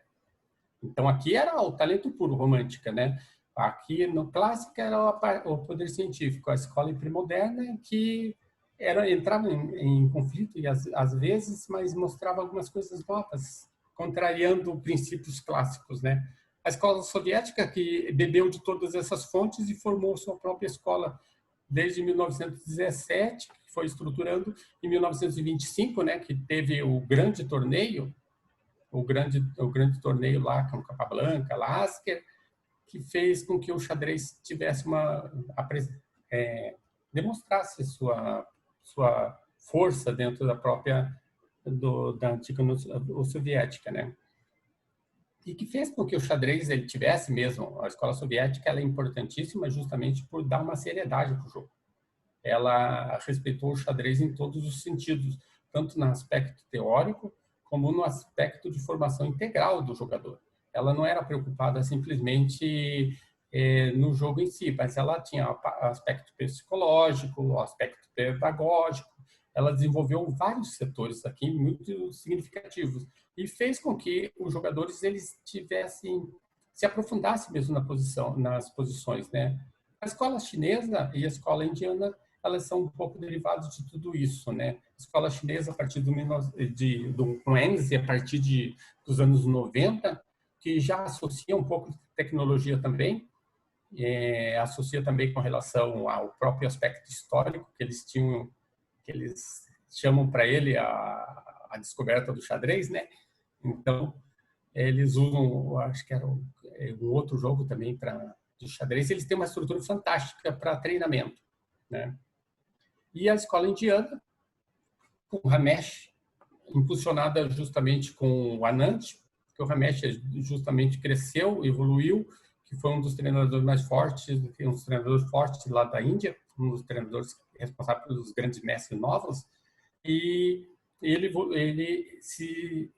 Então, aqui era o talento puro, romântica, né? Aqui, no clássico, era o poder científico. A escola hipermoderna, que entrava em conflito, e às vezes, mas mostrava algumas coisas novas, contrariando princípios clássicos, né? A escola soviética, que bebeu de todas essas fontes e formou sua própria escola desde 1917, que foi estruturando, em 1925, né, que teve o grande torneio, o grande torneio lá com Capablanca, Lasker, que fez com que o xadrez tivesse demonstrasse sua força dentro da própria da antiga União Soviética, né? E que fez com que o xadrez ele tivesse mesmo, a escola soviética ela é importantíssima justamente por dar uma seriedade para o jogo. Ela respeitou o xadrez em todos os sentidos, tanto no aspecto teórico como no aspecto de formação integral do jogador. Ela não era preocupada simplesmente no jogo em si, mas ela tinha aspecto psicológico, aspecto pedagógico. Ela desenvolveu vários setores aqui muito significativos e fez com que os jogadores eles se aprofundassem mesmo nas posições, né? A escola chinesa e a escola indiana elas são um pouco derivadas de tudo isso, né? A escola chinesa a partir do Wenzi, a partir dos anos 90, que já associa um pouco de tecnologia também, associa também com relação ao próprio aspecto histórico que eles tinham, que eles chamam para ele a descoberta do xadrez, né? Então, eles usam, acho que era um outro jogo também de xadrez. Eles têm uma estrutura fantástica para treinamento, né? E a escola indiana, com o Ramesh, impulsionada justamente com o Anand, que o Ramesh justamente cresceu, evoluiu, que foi um dos treinadores mais fortes, um dos treinadores fortes lá da Índia, um dos treinadores responsáveis pelos grandes mestres novos, e ele se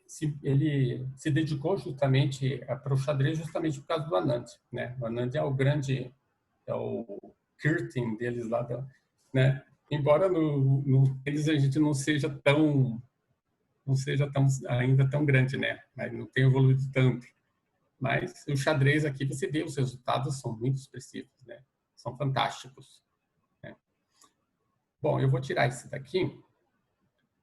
dedicou justamente para o xadrez justamente por causa do Anand, né? O Anand é o grande, é o Kirtan deles lá, né? Embora no tênis a gente não seja tão ainda tão grande, né? Mas não tem evoluído tanto. Mas o xadrez aqui você vê os resultados são muito expressivos, né? São fantásticos, né? Bom, eu vou tirar esse daqui.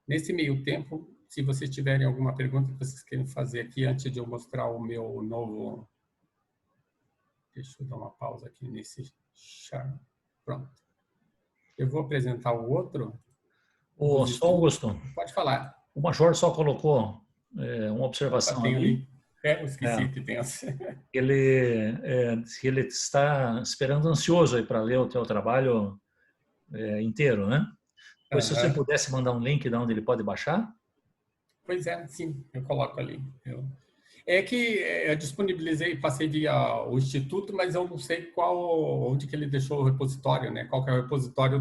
Nesse meio tempo, se vocês tiverem alguma pergunta que vocês querem fazer aqui antes de eu mostrar o meu novo... Deixa eu dar uma pausa aqui nesse char. Pronto. Eu vou apresentar o outro. Só Augusto, Pode falar. o Major só colocou uma observação Tem ali. ali. Eu esqueci que tem essa. Ele está esperando ansioso aí para ler o teu trabalho inteiro, né? Pois se você pudesse mandar um link de onde ele pode baixar? Pois é, sim, eu coloco ali. É que eu disponibilizei, passei via o Instituto, mas eu não sei onde que ele deixou o repositório, né? Qual que é o repositório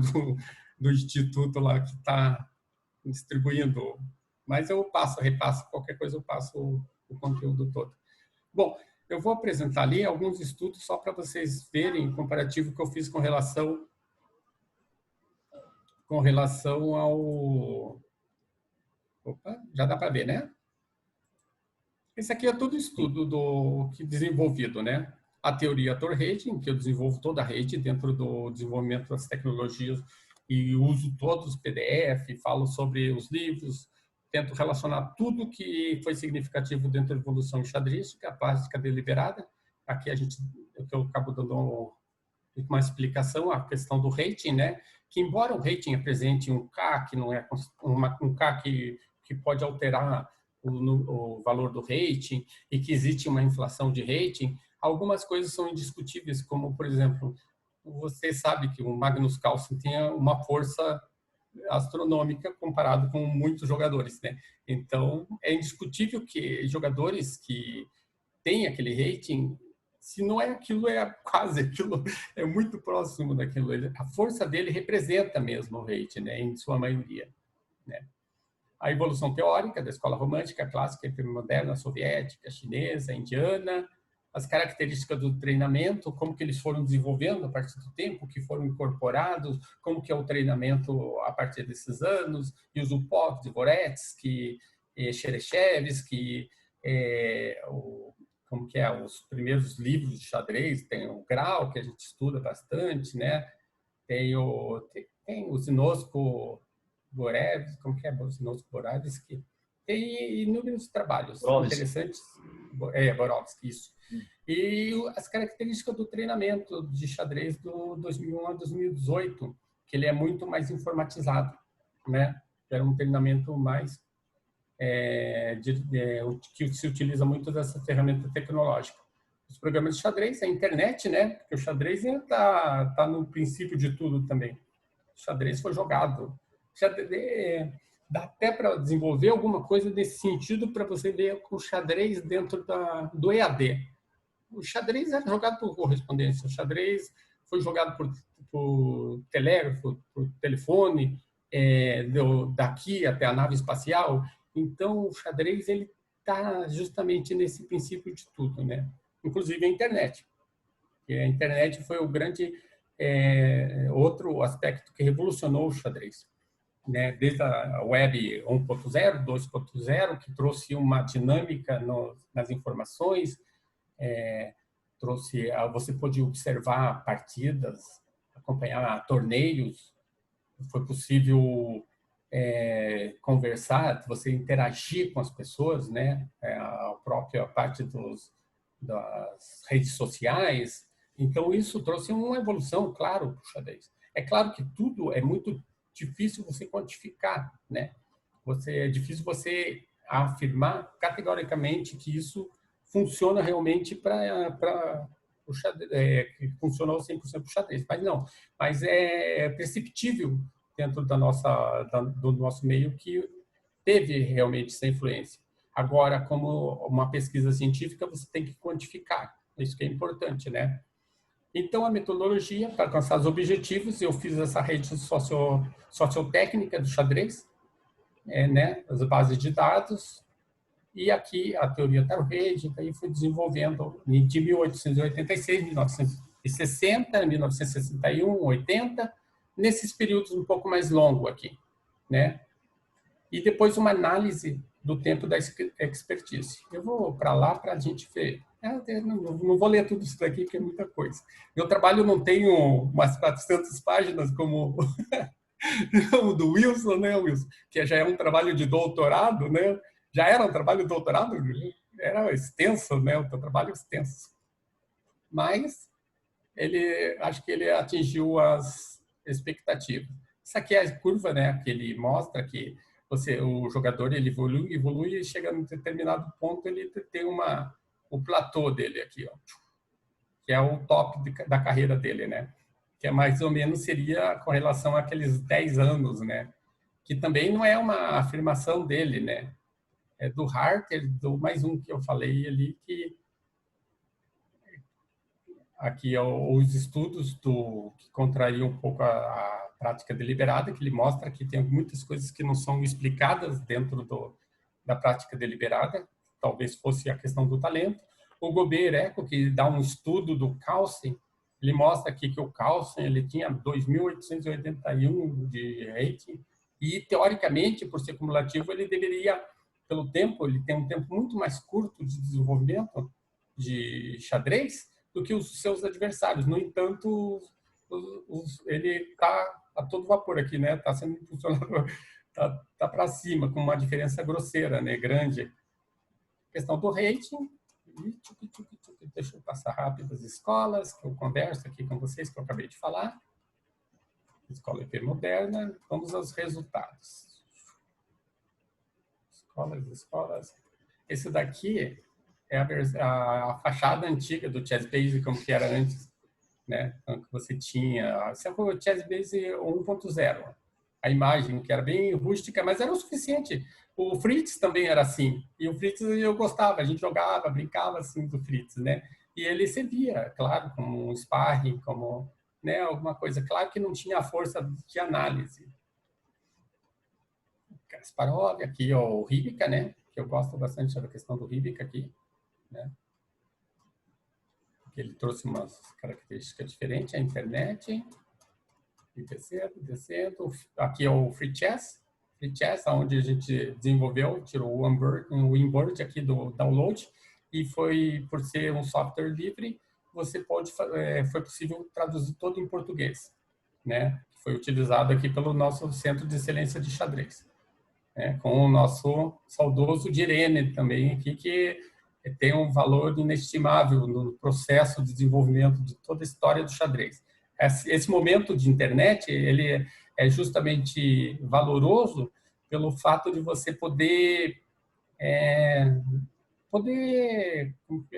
do Instituto lá que está distribuindo. Mas eu repasso, qualquer coisa eu passo o conteúdo todo. Bom, eu vou apresentar ali alguns estudos só para vocês verem o comparativo que eu fiz com relação ao... Opa, já dá para ver, né? Esse aqui é todo estudo desenvolvido, né? A teoria Tor-Heyting, que eu desenvolvo toda a rede dentro do desenvolvimento das tecnologias e uso todos os PDF, falo sobre os livros, tento relacionar tudo que foi significativo dentro da evolução xadrística, a plástica deliberada. Aqui eu acabo dando uma explicação, a questão do rating, né? Que embora o rating apresente um K, que não é um K que pode alterar o valor do rating e que existe uma inflação de rating, algumas coisas são indiscutíveis, como, por exemplo, você sabe que o Magnus Carlsen tem uma força astronômica comparado com muitos jogadores, né? Então, é indiscutível que jogadores que têm aquele rating, se não é aquilo, é quase aquilo, é muito próximo daquilo. A força dele representa mesmo o rating, né? Em sua maioria, né? A evolução teórica da escola romântica, clássica, hipermoderna, soviética, chinesa, indiana, as características do treinamento, como que eles foram desenvolvendo a partir do tempo, que foram incorporados, como que é o treinamento a partir desses anos, e os Upov, Dvoretsky, Cherechevsky, como que é, os primeiros livros de xadrez, tem o Grau, que a gente estuda bastante, né? Tem o Zinovsko Borevsky, como que é? Zinovsko Borevsky. Tem inúmeros trabalhos interessantes. Borowski, isso. E as características do treinamento de xadrez do 2001 a 2018, que ele é muito mais informatizado, né? Era um treinamento mais que se utiliza muito dessa ferramenta tecnológica. Os programas de xadrez, a internet, né? Porque o xadrez está no princípio de tudo também. O xadrez foi jogado. Dá até para desenvolver alguma coisa nesse sentido para você ver o xadrez dentro do EAD. O xadrez era jogado por correspondência. O xadrez foi jogado por telégrafo, por telefone, daqui até a nave espacial. Então, o xadrez ele está justamente nesse princípio de tudo, né? Inclusive a internet. E a internet foi o grande outro aspecto que revolucionou o xadrez, né? Desde a web 1.0, 2.0, que trouxe uma dinâmica nas informações, você pôde observar partidas, acompanhar torneios, foi possível conversar, você interagir com as pessoas, né? A própria parte das redes sociais. Então, isso trouxe uma evolução, claro, para o xadrez. É claro que tudo é muito difícil você quantificar, né? É difícil você afirmar categoricamente que isso funciona realmente para o xadrez, que funcionou 100% para o xadrez. Mas não, mas é perceptível dentro do nosso meio que teve realmente essa influência. Agora, como uma pesquisa científica, você tem que quantificar. Isso que é importante, né? Então, a metodologia, para alcançar os objetivos, eu fiz essa rede sociotécnica do xadrez, né? As bases de dados, e aqui a teoria Tarot-Rede, daí fui desenvolvendo de 1886, 1960, 1961, 80, nesses períodos um pouco mais longos aqui, né? E depois uma análise do tempo da expertise. Eu vou para lá para a gente ver. Eu não vou ler tudo isso daqui, porque é muita coisa. Meu trabalho não tem umas 400 páginas como o do Wilson, né, Wilson? Que já é um trabalho de doutorado, né? Já era um trabalho de doutorado, era extenso, né? O teu trabalho é extenso. Mas acho que ele atingiu as expectativas. Isso aqui é a curva, né? Que ele mostra que o jogador ele evolui e chega num determinado ponto ele tem o platô dele aqui, ó, que é o top da carreira dele, né? Que é mais ou menos seria com relação àqueles 10 anos, né? Que também não é uma afirmação dele, né? É do Harter, do mais um que eu falei ali, que aqui é os estudos que contrariam um pouco a prática deliberada, que ele mostra que tem muitas coisas que não são explicadas dentro da prática deliberada, talvez fosse a questão do talento. O Gobet-Eco, que dá um estudo do Carlsen, ele mostra aqui que o Carlsen ele tinha 2.881 de rating, e teoricamente, por ser cumulativo, ele deveria, pelo tempo, ele tem um tempo muito mais curto de desenvolvimento de xadrez do que os seus adversários. No entanto, ele está a todo vapor aqui, né? Está sendo impulsionado, tá para cima, com uma diferença grosseira, né? Grande. Questão do rating. Deixa eu passar rápido as escolas, que eu converso aqui com vocês, que eu acabei de falar. Escola IP moderna. Vamos aos resultados. Escolas. Esse daqui é a fachada antiga do ChessBase, como que era antes, né? Então, que você tinha, sempre o ChessBase 1.0, a imagem que era bem rústica, mas era o suficiente. O Fritz também era assim, e o Fritz eu gostava, a gente jogava, brincava assim do Fritz, né? E ele servia, claro, como um sparring, como, né, alguma coisa. Claro que não tinha a força de análise. Kasparov, aqui o Ribica, né? Que eu gosto bastante da questão do Ribica aqui, né? Ele trouxe umas características diferentes, a internet, e descendo. Aqui é o Free Chess, onde a gente desenvolveu, tirou o inboard aqui do download, e foi, por ser um software livre, foi possível traduzir todo em português, né? Foi utilizado aqui pelo nosso Centro de Excelência de Xadrez, né? Com o nosso saudoso Direne também aqui, que tem um valor inestimável no processo de desenvolvimento de toda a história do xadrez. Esse momento de internet, ele é justamente valoroso pelo fato de você poder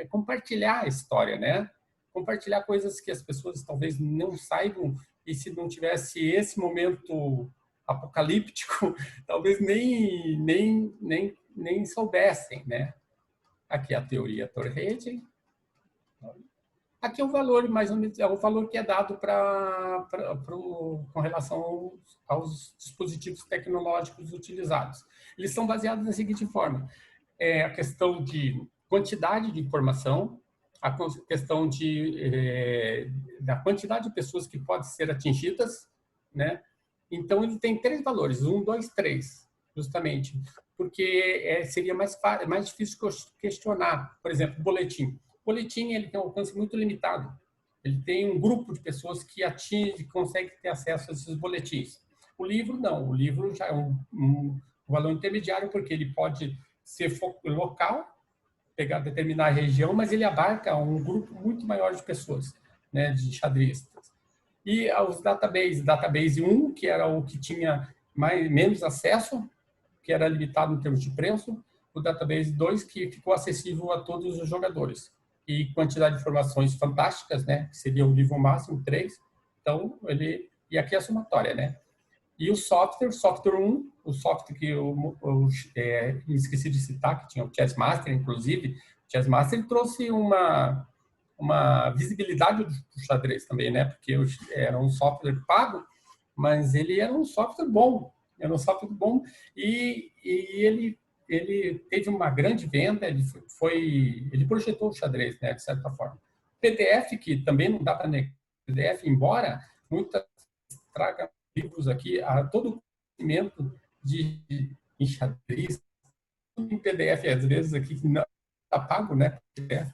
compartilhar a história, né? Compartilhar coisas que as pessoas talvez não saibam, e se não tivesse esse momento apocalíptico, talvez nem soubessem, né? Aqui a teoria Tarot-Rede. Aqui é o valor, mais ou menos, é o valor que é dado com relação aos dispositivos tecnológicos utilizados. Eles são baseados da seguinte forma: a questão de quantidade de informação, a questão da quantidade de pessoas que podem ser atingidas, né? Então, ele tem 3 valores, 1, 2, 3, justamente, porque seria mais difícil questionar. Por exemplo, o boletim. O boletim ele tem um alcance muito limitado. Ele tem um grupo de pessoas que consegue ter acesso a esses boletins. O livro, não. O livro já é um valor intermediário, porque ele pode ser local, determinar a região, mas ele abarca um grupo muito maior de pessoas, né, de xadristas. E os database 1, que era o que tinha menos acesso, que era limitado em termos de preço. o Database 2, que ficou acessível a todos os jogadores. E quantidade de informações fantásticas, né? Que seria o nível máximo, 3. Então, e aqui é a somatória, né? E o software 1, o software que me esqueci de citar, que tinha o Chessmaster, inclusive. O Chessmaster trouxe uma visibilidade do xadrez também, né? Porque era um software pago, mas ele era um software bom. Era um software bom e ele teve uma grande venda, ele projetou o xadrez, né, de certa forma. PDF, que também não dá para negar, PDF, embora muitas traga livros aqui, a todo o conhecimento em xadrez, em PDF, às vezes aqui que não está pago, né? PDF,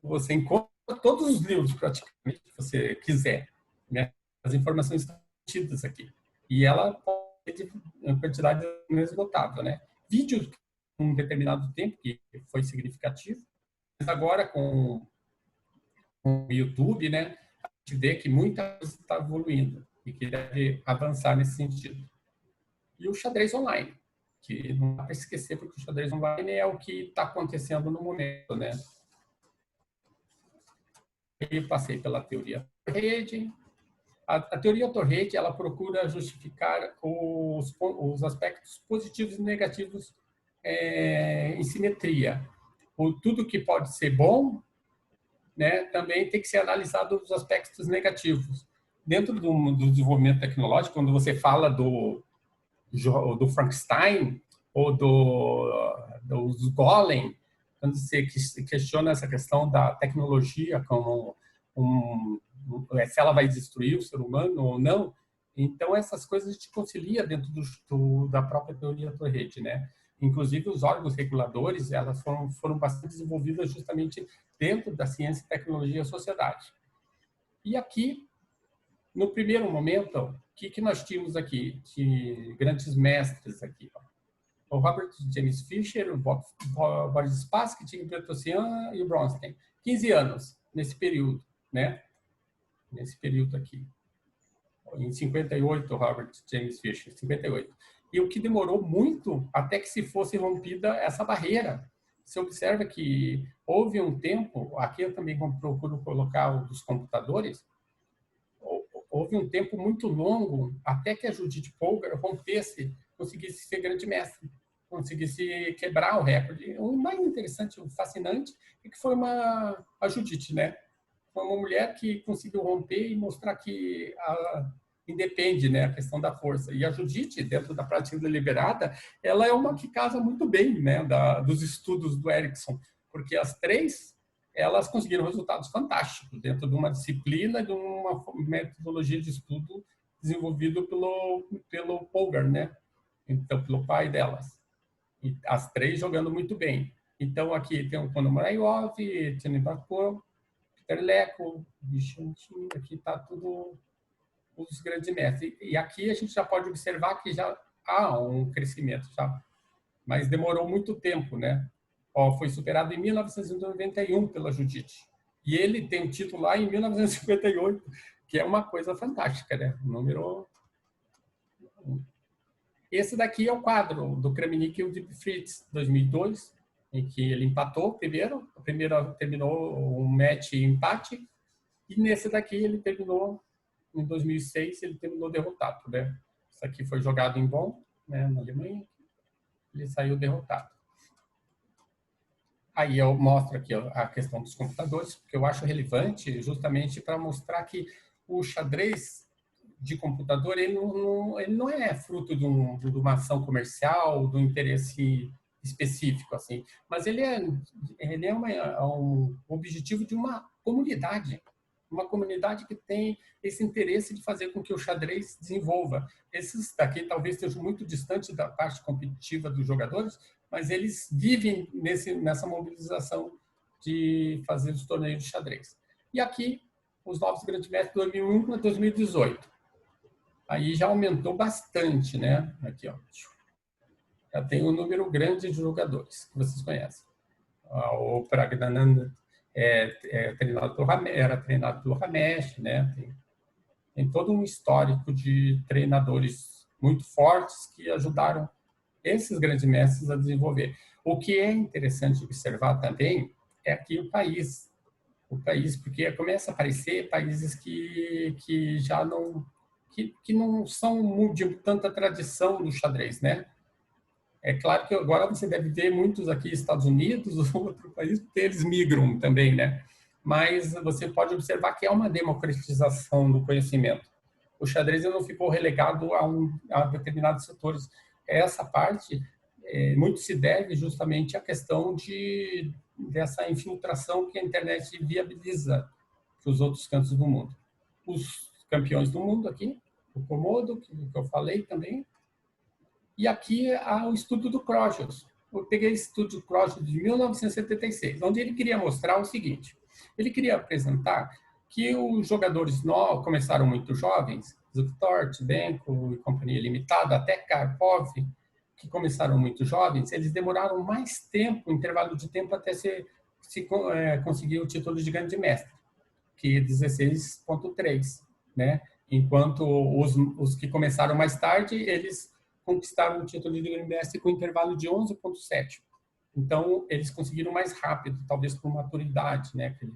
você encontra todos os livros praticamente que você quiser, né? As informações estão contidas aqui. E ela pode ter uma quantidade inesgotável, né? Vídeos com um determinado tempo, que foi significativo, mas agora com o YouTube, né? A gente vê que muita coisa está evoluindo e que deve avançar nesse sentido. E o xadrez online, que não dá para esquecer, porque o xadrez online é o que está acontecendo no momento, né? Eu passei pela teoria rede. A teoria Torrete, ela procura justificar os aspectos positivos e negativos em simetria. Tudo que pode ser bom, né, também tem que ser analisado os aspectos negativos. Dentro do desenvolvimento tecnológico, quando você fala do Frankenstein ou dos Golem, quando você questiona essa questão da tecnologia como se ela vai destruir o ser humano ou não, então essas coisas a gente concilia dentro da própria teoria Torrete, né? Inclusive os órgãos reguladores, elas foram bastante desenvolvidas justamente dentro da ciência, tecnologia e sociedade. E aqui, no primeiro momento, o que nós tínhamos aqui de grandes mestres aqui? O Robert James Fisher, o Boris Spassky, o Bertosian e o Bronstein. 15 anos nesse período, né? Nesse período aqui. Em 58, Robert James Fisher, 58. E o que demorou muito até que se fosse rompida essa barreira. Você observa que houve um tempo, aqui eu também procuro colocar o dos computadores, houve um tempo muito longo até que a Judith Polgar rompesse, conseguisse ser grande mestre, conseguisse quebrar o recorde. O mais interessante, o fascinante, é que foi a Judith, né? Foi uma mulher que conseguiu romper e mostrar que independe, né, a questão da força. E a Judith, dentro da prática deliberada, ela é uma que casa muito bem, né, dos estudos do Erickson, porque as três, elas conseguiram resultados fantásticos dentro de uma disciplina, de uma metodologia de estudo desenvolvido pelo Polgar, né? Então, pelo pai delas. E as três jogando muito bem. Então, aqui tem o Ponomarayov, Tcheny Bakov, Peter Leco, Vichantin, aqui está tudo os grandes mestres. E aqui a gente já pode observar que já há um crescimento, já, mas demorou muito tempo, né? Foi superado em 1991 pela Judith. E ele tem o título lá em 1958, que é uma coisa fantástica, né? O número... Esse daqui é o quadro do Kramnik e o Deep Fritz, 2002, em que ele empatou primeiro. O primeiro terminou um match empate. E nesse daqui ele terminou, em 2006, ele terminou derrotado, né? Isso aqui foi jogado em Bonn, né, na Alemanha. Ele saiu derrotado. Aí eu mostro aqui a questão dos computadores, porque eu acho relevante justamente para mostrar que o xadrez de computador ele não é fruto de uma ação comercial, do interesse específico, assim, mas ele é um objetivo de uma comunidade que tem esse interesse de fazer com que o xadrez desenvolva. Esses daqui talvez estejam muito distantes da parte competitiva dos jogadores, mas eles vivem nessa mobilização de fazer os torneios de xadrez. E aqui, os novos grandes mestres de 2001 a 2018. Aí já aumentou bastante, né? Aqui, ó. Já tem um número grande de jogadores que vocês conhecem. O Praggnanandhaa era treinado pelo Ramesh, né? Tem todo um histórico de treinadores muito fortes que ajudaram esses grandes mestres a desenvolver. O que é interessante observar também é aqui o país, porque começa a aparecer países que já não que não são de tanta tradição do xadrez, né? É claro que agora você deve ver muitos aqui Estados Unidos ou outro país, porque eles migram também, né? Mas você pode observar que é uma democratização do conhecimento. O xadrez não ficou relegado a determinados setores. Essa parte muito se deve justamente à questão dessa infiltração que a internet viabiliza para os outros cantos do mundo. Os campeões do mundo aqui, o Komodo, que eu falei também, e aqui há o estudo do Crogius. Eu peguei esse estudo do Crogius de 1976, onde ele queria mostrar o seguinte. Ele queria apresentar que os jogadores novos começaram muito jovens, Zubtort, Benko e Companhia Limitada, até Karpov, que começaram muito jovens, eles demoraram mais tempo, intervalo de tempo, até conseguir o título de grande mestre, que é 16.3, né? Enquanto os que começaram mais tarde, eles conquistaram o título de grande mestre com intervalo de 11.7. Então, eles conseguiram mais rápido, talvez por maturidade, né? Que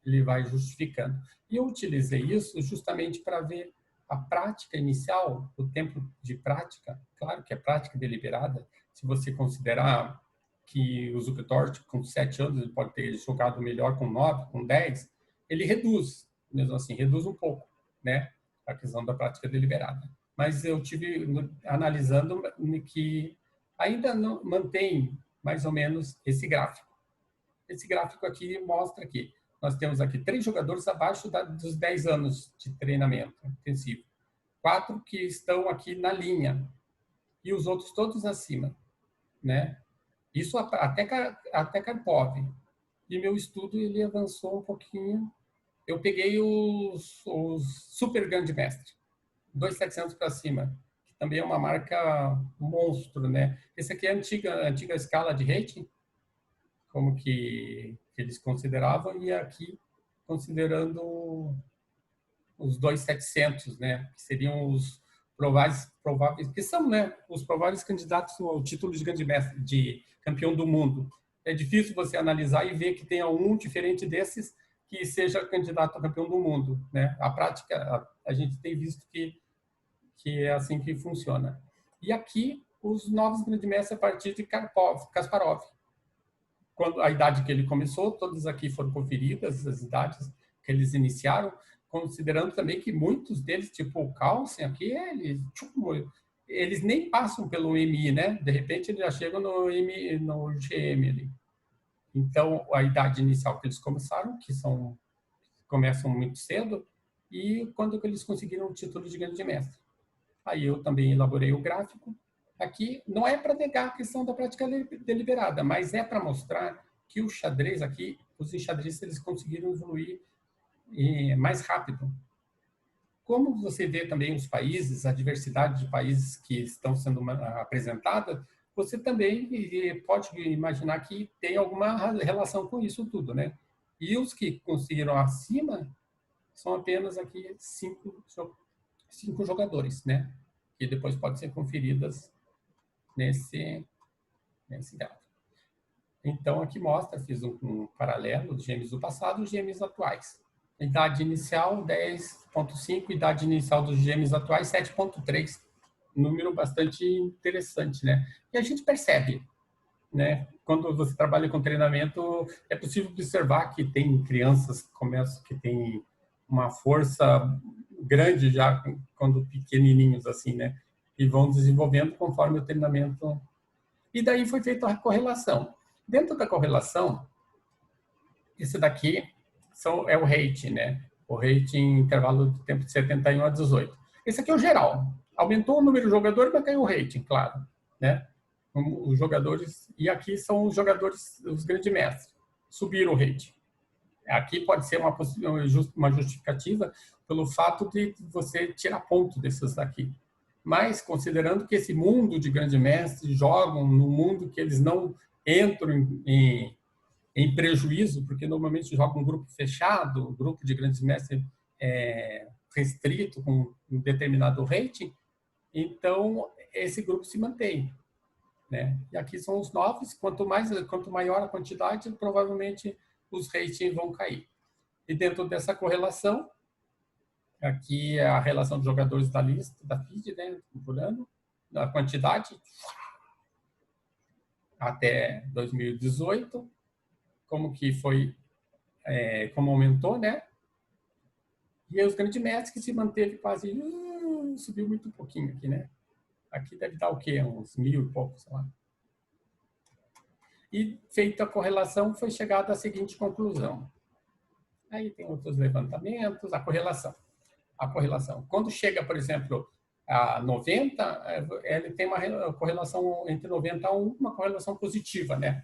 ele vai justificando. E eu utilizei isso justamente para ver a prática inicial, o tempo de prática, claro que é prática deliberada, se você considerar que o Zubtort, com 7 anos, ele pode ter jogado melhor com 9, com 10, ele reduz, mesmo assim, reduz um pouco, né? A questão da prática deliberada. Mas eu tive analisando que ainda não mantém mais ou menos esse gráfico. Esse gráfico aqui mostra que nós temos aqui 3 jogadores abaixo dos 10 anos de treinamento intensivo. 4 que estão aqui na linha e os outros todos acima, né? Isso até Karpov. E meu estudo ele avançou um pouquinho. Eu peguei os super grande mestre, 2.700 para cima, que também é uma marca monstro, né? Esse aqui é a antiga escala de rating, como que eles consideravam, e aqui considerando os 2.700, né? Que seriam os prováveis, que são, né? Os prováveis candidatos ao título de grande mestre, de campeão do mundo. É difícil você analisar e ver que tem algum diferente desses que seja candidato a campeão do mundo, né? A prática, a gente tem visto que é assim que funciona. E aqui, os novos grandes mestres a partir de Kasparov. Quando a idade que ele começou, todas aqui foram conferidas, as idades que eles iniciaram, considerando também que muitos deles, tipo o Carlsen aqui, eles nem passam pelo MI, né? De repente, eles já chegam no GM ali. Então, a idade inicial que eles começaram, começam muito cedo, e quando eles conseguiram o título de grande mestre. Aí eu também elaborei o gráfico. Aqui não é para negar a questão da prática deliberada, mas é para mostrar que o xadrez aqui, os enxadristas, eles conseguiram evoluir mais rápido. Como você vê também os países, a diversidade de países que estão sendo apresentada, você também pode imaginar que tem alguma relação com isso tudo, né? E os que conseguiram acima são apenas aqui 5 jogadores, né? Que depois podem ser conferidas nesse gráfico. Então, aqui mostra, fiz um paralelo dos gêmeos do passado e os gêmeos atuais. Idade inicial, 10.5, idade inicial dos gêmeos atuais, 7.3. Número bastante interessante, né? E a gente percebe, né? Quando você trabalha com treinamento, é possível observar que tem crianças que têm uma força grande já quando pequenininhos, assim, né? E vão desenvolvendo conforme o treinamento. E daí foi feita a correlação. Dentro da correlação, esse daqui é o rating, né? O rating intervalo de tempo de 71 a 18. Esse aqui é o geral. Aumentou o número de jogadores, mas caiu o rating, claro, né? Os jogadores, e aqui são os jogadores, os grandes mestres, subiram o rating. Aqui pode ser uma justificativa pelo fato de você tirar ponto desses daqui. Mas, considerando que esse mundo de grandes mestres jogam no mundo que eles não entram em prejuízo, porque normalmente jogam um grupo fechado, um grupo de grandes mestres restrito, com um determinado rating, então esse grupo se mantém. né? E aqui são os novos, quanto maior a quantidade, provavelmente os ratings vão cair. E dentro dessa correlação, aqui é a relação de jogadores da lista, da feed, né, por ano, da quantidade até 2018, como que foi, como aumentou, né? E aí os grandes mestres que se manteve quase, subiu muito pouquinho aqui, né? Aqui deve dar o quê? Uns 1000 e pouco, sei lá. E feita a correlação, foi chegada à seguinte conclusão. Aí tem outros levantamentos, a correlação. A correlação. Quando chega, por exemplo, a 90, ele tem uma correlação entre 90 a 1, uma correlação positiva, né?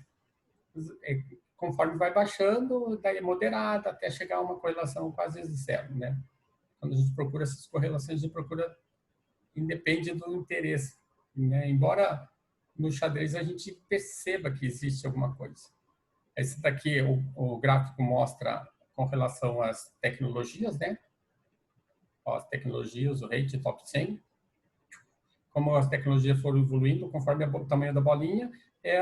Conforme vai baixando, daí é moderada, até chegar a uma correlação quase zero, né? Quando a gente procura essas correlações, a gente procura independe do interesse, né? Embora no xadrez a gente perceba que existe alguma coisa. Esse daqui, o gráfico mostra com relação às tecnologias, né? As tecnologias, o rate top 100. Como as tecnologias foram evoluindo, conforme o tamanho da bolinha,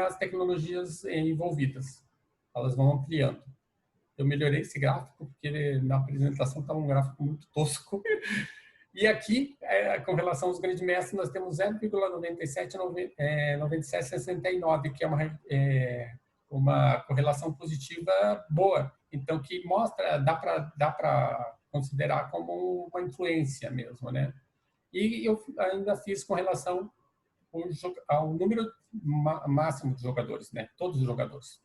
as tecnologias envolvidas. Elas vão ampliando. Eu melhorei esse gráfico, porque na apresentação estava um gráfico muito tosco. E aqui, com relação aos grandes mestres, nós temos 0,9769, que é uma correlação positiva boa. Então, que mostra, dá para considerar como uma influência mesmo, né? E eu ainda fiz com relação ao número máximo de jogadores, né? Todos os jogadores,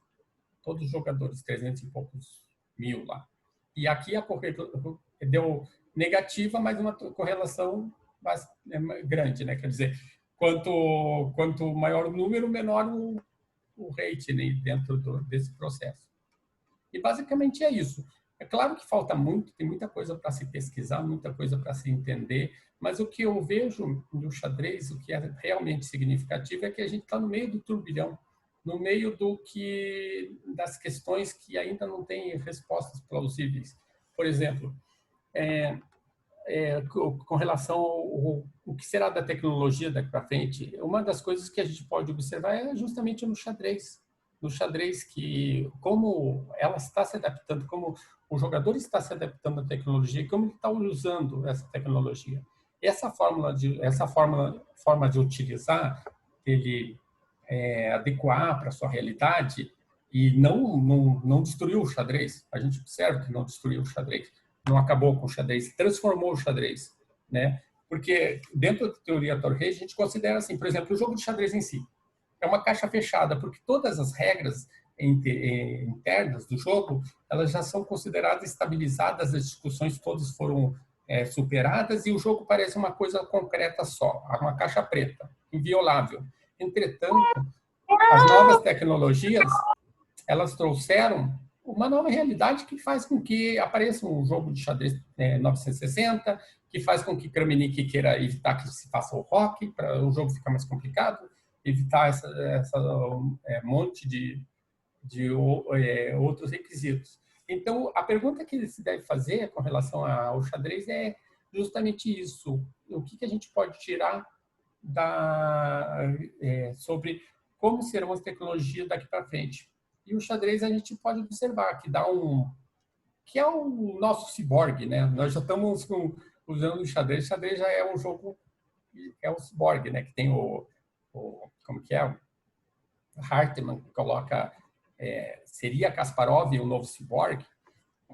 300 e poucos mil lá. E aqui a correlação deu negativa, mas uma correlação grande, né? Quer dizer, quanto maior o número, menor o rate, né? Dentro desse processo. E basicamente é isso. É claro que falta muito, tem muita coisa para se pesquisar, muita coisa para se entender, mas o que eu vejo no xadrez, o que é realmente significativo é que a gente está no meio do turbilhão, no meio das questões que ainda não têm respostas plausíveis. Por exemplo, com relação ao que será da tecnologia daqui para frente, uma das coisas que a gente pode observar é justamente no xadrez. No xadrez, que como ela está se adaptando, como o jogador está se adaptando à tecnologia e como ele está usando essa tecnologia. Essa forma de utilizar, ele adequar para a sua realidade e não destruiu o xadrez. A gente observa que não destruiu o xadrez, não acabou com o xadrez, transformou o xadrez, né? Porque dentro da teoria Torre, a gente considera assim, por exemplo, o jogo de xadrez em si é uma caixa fechada, porque todas as regras internas do jogo, elas já são consideradas estabilizadas, as discussões todas foram superadas e o jogo parece uma coisa concreta só, uma caixa preta, inviolável. Entretanto, as novas tecnologias, elas trouxeram uma nova realidade que faz com que apareça um jogo de xadrez 960, que faz com que Kramnik queira evitar que se faça o rock, para o jogo ficar mais complicado, evitar essa monte de outros requisitos. Então, a pergunta que se deve fazer com relação ao xadrez é justamente isso. O que a gente pode tirar sobre como serão as tecnologias daqui para frente? E o xadrez a gente pode observar que é o nosso ciborgue, né? Nós já estamos usando o xadrez. O xadrez já é um jogo, é o ciborgue, né? Que tem como que é? O Hartmann coloca, seria Kasparov o novo ciborgue,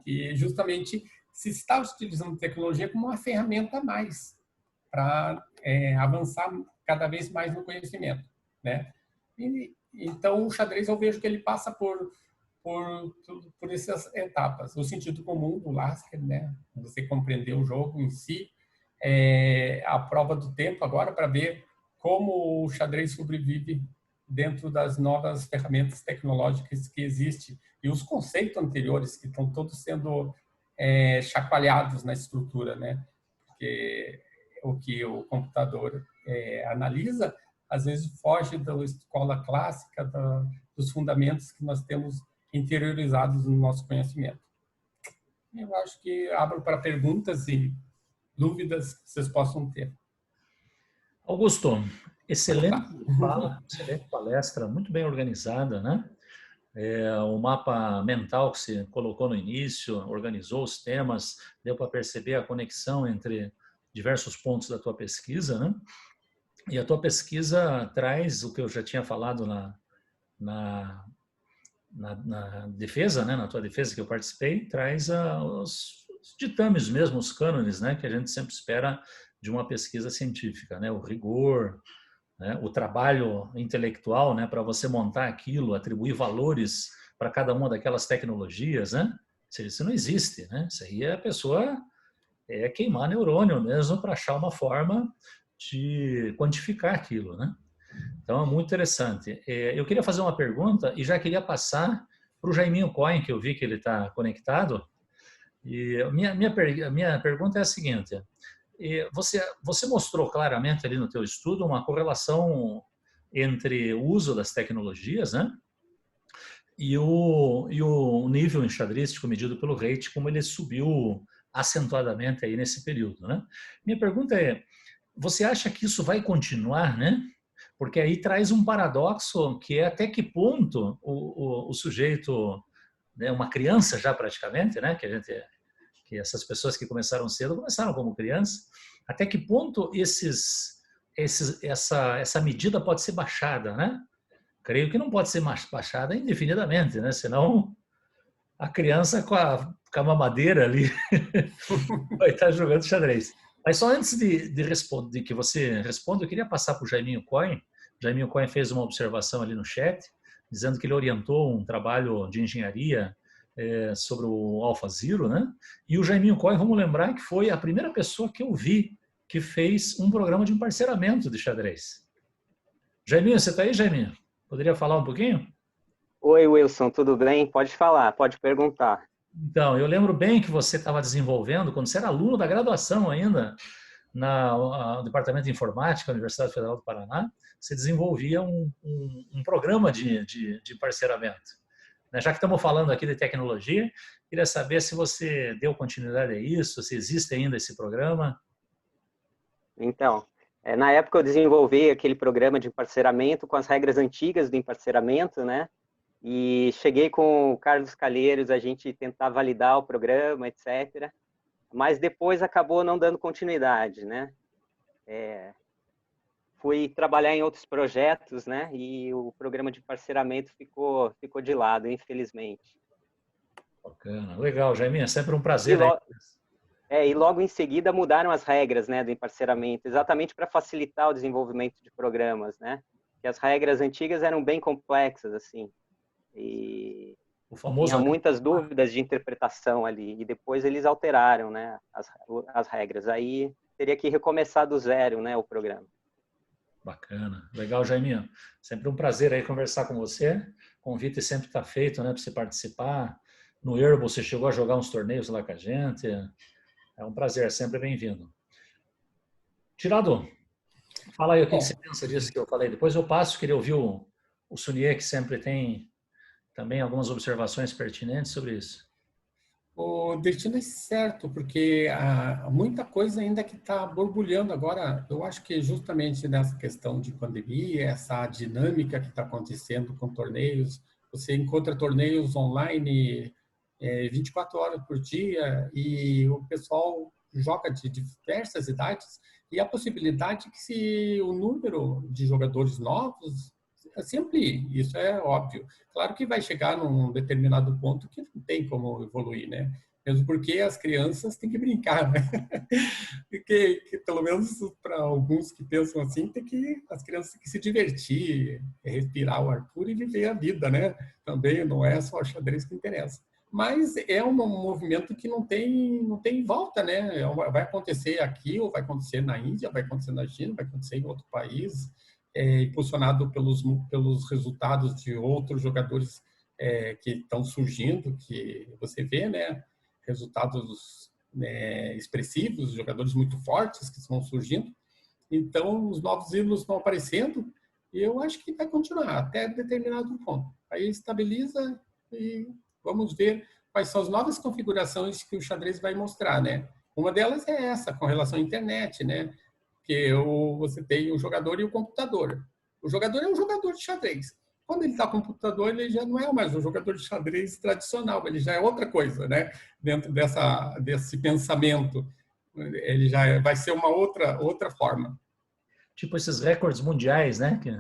que justamente se está utilizando tecnologia como uma ferramenta a mais para avançar cada vez mais no conhecimento, né? Então, o xadrez eu vejo que ele passa por essas etapas. O sentido comum do Lasker, né? Você compreender o jogo em si, a prova do tempo agora para ver como o xadrez sobrevive dentro das novas ferramentas tecnológicas que existem e os conceitos anteriores que estão todos sendo chacoalhados na estrutura, né? Porque o que o computador analisa às vezes foge da escola clássica, dos fundamentos que nós temos interiorizados no nosso conhecimento. Eu acho que abro para perguntas e dúvidas que vocês possam ter. Augusto, Pode excelente falar. fala, excelente palestra, muito bem organizada, né? O mapa mental que você colocou no início, organizou os temas, deu para perceber a conexão entre diversos pontos da tua pesquisa, né? E a tua pesquisa traz o que eu já tinha falado na, na defesa, né? Na tua defesa que eu participei, traz os ditames mesmo, os cânones, né? Que a gente sempre espera de uma pesquisa científica, né? O rigor, né? O trabalho intelectual, né? Para você montar aquilo, atribuir valores para cada uma daquelas tecnologias, né? Isso não existe, né? Isso aí é a pessoa queimar neurônio mesmo para achar uma forma de quantificar aquilo, né? Então é muito interessante. Eu queria fazer uma pergunta e já queria passar para o Jaiminho Cohen, que eu vi que ele está conectado. E a minha pergunta é a seguinte: você mostrou claramente ali no teu estudo uma correlação entre o uso das tecnologias, né? E o nível enxadrístico medido pelo rate, como ele subiu acentuadamente aí nesse período, né? Minha pergunta é, você acha que isso vai continuar, né? Porque aí traz um paradoxo que é até que ponto o sujeito, né, uma criança já praticamente, né? Que essas pessoas que começaram cedo começaram como criança, até que ponto essa medida pode ser baixada, né? Creio que não pode ser baixada indefinidamente, né? Senão a criança com a mamadeira ali vai estar jogando xadrez. Mas só antes de responder, de que você responda, eu queria passar para o Jaiminho Cohen. O Jaiminho Cohen fez uma observação ali no chat, dizendo que ele orientou um trabalho de engenharia sobre o AlphaZero, né? E o Jaiminho Cohen, vamos lembrar que foi a primeira pessoa que eu vi que fez um programa de emparceramento de xadrez. Jaiminho, você está aí, Jaiminho? Poderia falar um pouquinho? Oi, Wilson, tudo bem? Pode falar, pode perguntar. Então, eu lembro bem que você estava desenvolvendo, quando você era aluno da graduação ainda, no Departamento de Informática da Universidade Federal do Paraná, você desenvolvia um programa de parceiramento. Já que estamos falando aqui de tecnologia, queria saber se você deu continuidade a isso, se existe ainda esse programa. Então, na época eu desenvolvi aquele programa de emparceramento com as regras antigas do emparceramento, né? E cheguei com o Carlos Calheiros, a gente tentar validar o programa, etc. Mas depois acabou não dando continuidade, né? Fui trabalhar em outros projetos, né? E o programa de parceiramento ficou de lado, infelizmente. Bacana, legal, Jaiminha, é sempre um prazer. E logo em seguida mudaram as regras, né, do emparceramento, exatamente para facilitar o desenvolvimento de programas, né? Que as regras antigas eram bem complexas, assim, e o famoso tinha muitas dúvidas de interpretação ali, e depois eles alteraram, né, as regras. Aí teria que recomeçar do zero, né, o programa. Bacana, legal, Jaiminho. Sempre um prazer aí conversar com você. O convite sempre está feito, né, para você participar. No Erbo você chegou a jogar uns torneios lá com a gente. É um prazer, sempre bem-vindo. Tirado, fala aí o que você pensa disso que eu falei. Depois eu passo, queria ouvir o Sunier, que sempre tem também algumas observações pertinentes sobre isso. O destino é certo, porque há muita coisa ainda que está borbulhando agora. Eu acho que justamente nessa questão de pandemia, essa dinâmica que está acontecendo com torneios, você encontra torneios online 24 horas por dia e o pessoal joga de diversas idades e a possibilidade que se o número de jogadores novos se amplie, isso é óbvio. Claro que vai chegar num determinado ponto que não tem como evoluir, né? Mesmo porque as crianças têm que brincar, né? Porque, pelo menos para alguns que pensam assim, as crianças têm que se divertir, respirar o ar puro e viver a vida, né? Também não é só o xadrez que interessa. Mas é um movimento que não tem volta, né? Vai acontecer aqui, ou vai acontecer na Índia, vai acontecer na China, vai acontecer em outro país, impulsionado pelos resultados de outros jogadores que estão surgindo, que você vê, né? Resultados expressivos, jogadores muito fortes que estão surgindo. Então, os novos ídolos estão aparecendo e eu acho que vai continuar até determinado ponto. Aí estabiliza e vamos ver quais são as novas configurações que o xadrez vai mostrar, né? Uma delas é essa, com relação à internet, né? Porque você tem o jogador e o computador. O jogador é um jogador de xadrez. Quando ele está com o computador, ele já não é mais um jogador de xadrez tradicional, ele já é outra coisa, né? Dentro desse pensamento. Ele já vai ser uma outra forma. Tipo esses recordes mundiais, né? Que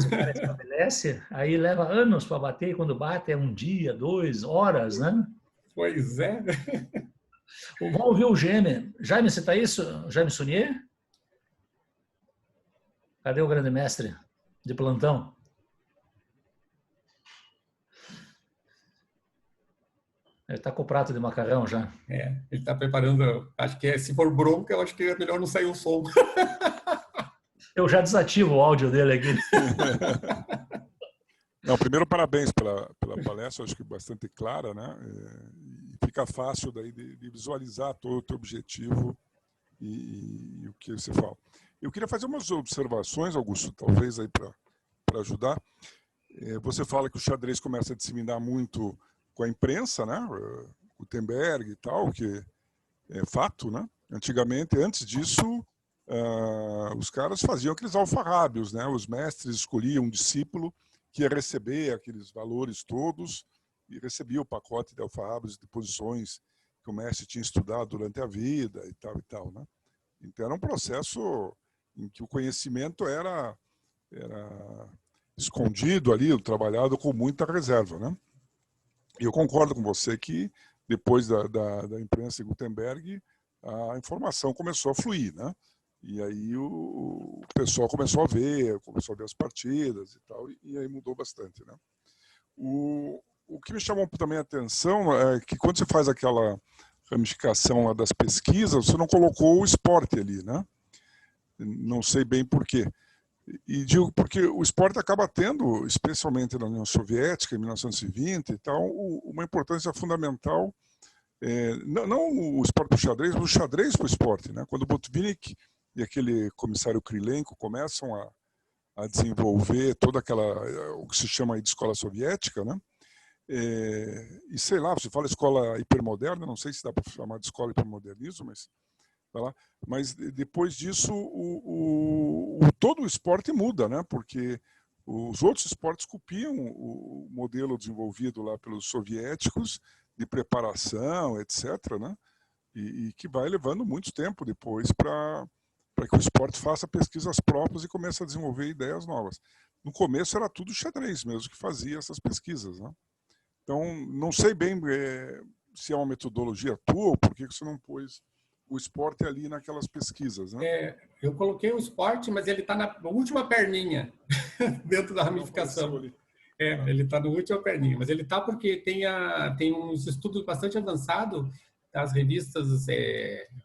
se o cara estabelece, aí leva anos para bater, e quando bate é um dia, 2 horas, né? Pois é. Vamos ouvir o Jaime. Jaime, você está isso? Jaime Sunier? Cadê o grande mestre de plantão? Ele está com o prato de macarrão já. Ele está preparando. Acho que se for bronca, eu acho que é melhor não sair o som. Eu já desativo o áudio dele aqui. Não, primeiro, parabéns pela palestra, acho que bastante clara, né? E fica fácil daí de visualizar todo o teu objetivo e o que você fala. Eu queria fazer umas observações, Augusto, talvez aí para ajudar. Você fala que o xadrez começa a disseminar muito com a imprensa, né? Gutenberg e tal, que é fato, né? Antigamente, antes disso, os caras faziam aqueles alfarrábios, né? Os mestres escolhiam um discípulo que ia receber aqueles valores todos e recebia o pacote de alfarrábios de posições que o mestre tinha estudado durante a vida e tal, né? Então era um processo em que o conhecimento era escondido ali, trabalhado com muita reserva, né? E eu concordo com você que depois da imprensa de Gutenberg a informação começou a fluir, né? E aí o pessoal começou a ver as partidas e tal, e aí mudou bastante, né? O que me chamou também a atenção é que quando você faz aquela ramificação lá das pesquisas, você não colocou o esporte ali, né? Não sei bem por quê. E digo porque o esporte acaba tendo, especialmente na União Soviética, em 1920 e tal, uma importância fundamental, não o esporte para o xadrez, mas o xadrez para o esporte, né? Quando o Botvinnik e aquele comissário Krylenko começam a desenvolver toda aquela, o que se chama de escola soviética, né? E sei lá, você fala escola hipermoderna, não sei se dá para chamar de escola hipermodernismo, mas depois disso todo o esporte muda, né? Porque os outros esportes copiam o modelo desenvolvido lá pelos soviéticos de preparação, etc., né? E que vai levando muito tempo depois para que o esporte faça pesquisas próprias e comece a desenvolver ideias novas. No começo era tudo xadrez mesmo que fazia essas pesquisas, né? Então, não sei bem se é uma metodologia tua ou por que você não pôs o esporte ali naquelas pesquisas, né? Eu coloquei o esporte, mas ele está na última perninha dentro da ramificação. Ele está na última perninha, mas ele está porque tem uns estudos bastante avançados das revistas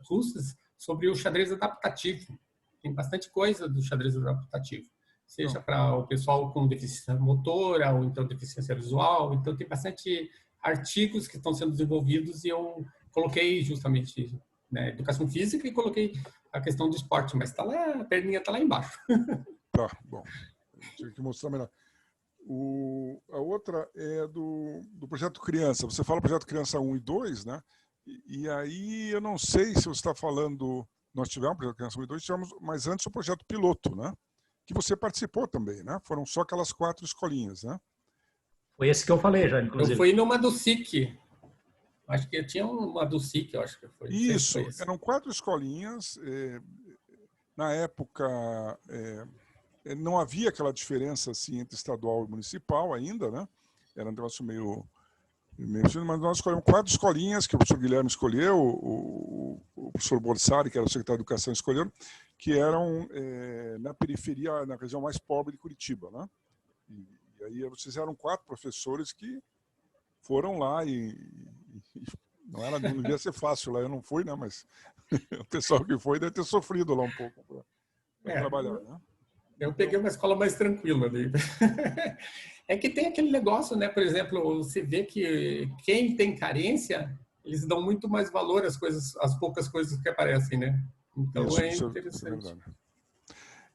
russas sobre o xadrez adaptativo. Tem bastante coisa do xadrez adaptativo, seja para o pessoal com deficiência motora ou então deficiência visual. Então tem bastante artigos que estão sendo desenvolvidos e eu coloquei justamente educação física e coloquei a questão do esporte, mas tá lá, a perninha está lá embaixo. Tá, bom. Tinha que mostrar melhor. A outra é do Projeto Criança. Você fala Projeto Criança 1 e 2, né? E aí eu não sei se você está falando... Nós tivemos o Projeto Criança 1 e 2, tivemos, mas antes o Projeto Piloto, né? Que você participou também, né? Foram só aquelas 4 escolinhas, né? Foi esse que eu falei já, inclusive. Eu fui numa do SIC. Acho que tinha uma do SIC, eu acho que foi. Isso, eram 4 escolinhas. Na época, não havia aquela diferença assim, entre estadual e municipal ainda, né? Era um negócio meio mas nós escolhemos 4 escolinhas que o professor Guilherme escolheu, o professor Borsari, que era o secretário de Educação, escolheu, que eram na periferia, na região mais pobre de Curitiba, né? E aí vocês eram 4 professores que foram lá e não devia ser fácil lá, eu não fui, né? Mas o pessoal que foi deve ter sofrido lá um pouco para trabalhar, né? Eu peguei uma escola mais tranquila ali. É que tem aquele negócio, né? Por exemplo, você vê que quem tem carência, eles dão muito mais valor às coisas, às poucas coisas que aparecem, né? Então isso, interessante.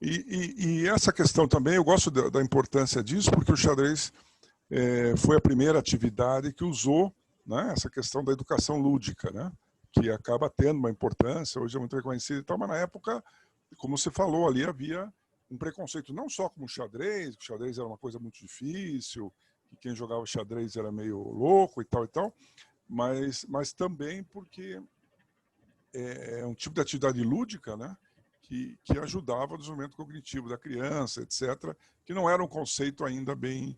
E essa questão também, eu gosto da importância disso, porque o xadrez foi a primeira atividade que usou, né, essa questão da educação lúdica, né? Que acaba tendo uma importância, hoje é muito reconhecida e tal, mas na época como você falou, ali havia um preconceito, não só com o xadrez era uma coisa muito difícil, que quem jogava xadrez era meio louco e tal, mas também porque é um tipo de atividade lúdica, né, que ajudava o desenvolvimento cognitivo da criança, etc., que não era um conceito ainda bem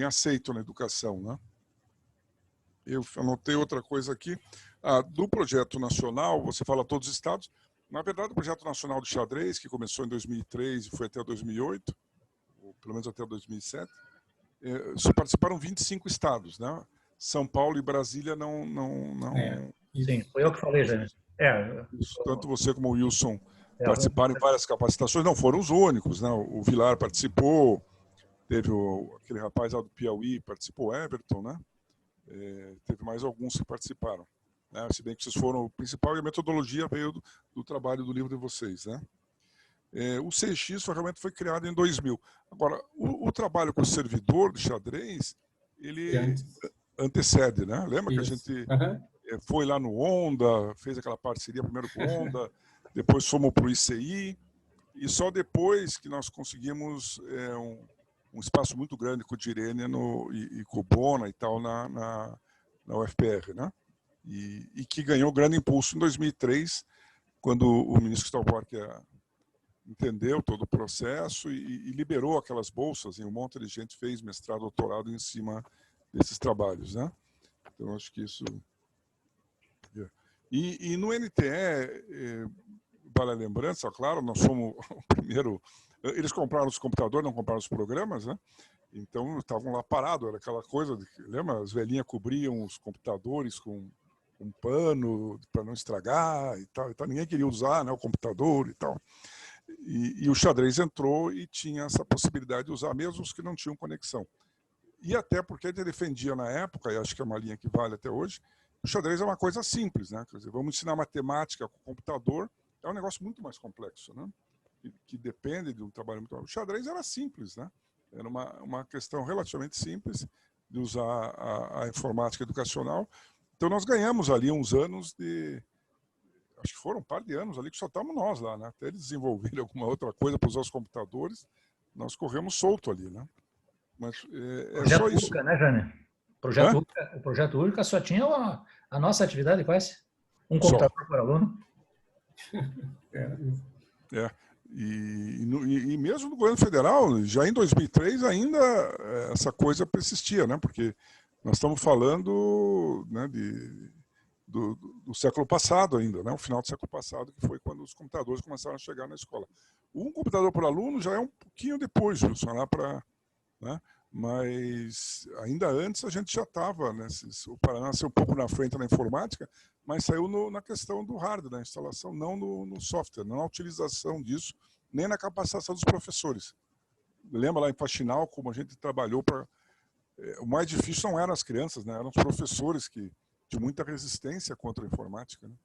aceito na educação, né? Eu anotei outra coisa aqui. Do projeto nacional, você fala todos os estados. Na verdade, o projeto nacional do xadrez, que começou em 2003 e foi até 2008, ou pelo menos até 2007, só participaram 25 estados, né? São Paulo e Brasília não... Sim, foi eu que falei, já. Tanto você como o Wilson participaram em várias capacitações. Não foram os únicos, né? O Vilar participou, teve aquele rapaz lá do Piauí, participou, Everton, né? Teve mais alguns que participaram, né? Se bem que vocês foram o principal, e a metodologia veio do trabalho do livro de vocês, né? O CX realmente foi criado em 2000. Agora, o trabalho com o servidor de xadrez, ele antecede, né? Lembra que a gente foi lá no Onda, fez aquela parceria primeiro com o Onda, depois fomos para o ICI, e só depois que nós conseguimos um espaço muito grande com o Direne e com o Bona e tal na UFPR, né? E que ganhou grande impulso em 2003, quando o ministro Gustavo Buarque entendeu todo o processo e liberou aquelas bolsas, e um monte de gente fez mestrado, doutorado em cima desses trabalhos, né? Então, acho que isso... E no NTE, vale a lembrança, claro, nós fomos o primeiro... Eles compraram os computadores, não compraram os programas, né? Então, estavam lá parados, era aquela coisa, lembra? As velhinhas cobriam os computadores com um pano para não estragar e tal. Ninguém queria usar, né, o computador e tal. E o xadrez entrou e tinha essa possibilidade de usar, mesmo os que não tinham conexão. E até porque ele defendia na época, e acho que é uma linha que vale até hoje, o xadrez é uma coisa simples, né? Quer dizer, vamos ensinar matemática com o computador, é um negócio muito mais complexo, né? Que depende de um trabalho muito... O xadrez era simples, né? Era uma questão relativamente simples de usar a informática educacional. Então, nós ganhamos ali uns anos de... Acho que foram um par de anos ali que só estávamos nós lá, né? Até eles desenvolverem alguma outra coisa para usar os computadores, nós corremos solto ali, né? Mas Projeto só isso. Urca, né, Jane? O Projeto Urca só tinha a nossa atividade quase. Um computador por aluno. E mesmo no governo federal, já em 2003, ainda essa coisa persistia, né? Porque nós estamos falando, né, do século passado ainda, né? O final do século passado, que foi quando os computadores começaram a chegar na escola. Um computador por aluno já é um pouquinho depois, Wilson, lá para... Né? Mas ainda antes a gente já estava, né? O Paraná saiu um pouco na frente na informática, mas saiu na questão do hardware, da instalação, não no software, não na utilização disso, nem na capacitação dos professores. Lembra lá em Faxinal como a gente trabalhou para... O mais difícil não eram as crianças, né? Eram os professores que de muita resistência contra a informática, né?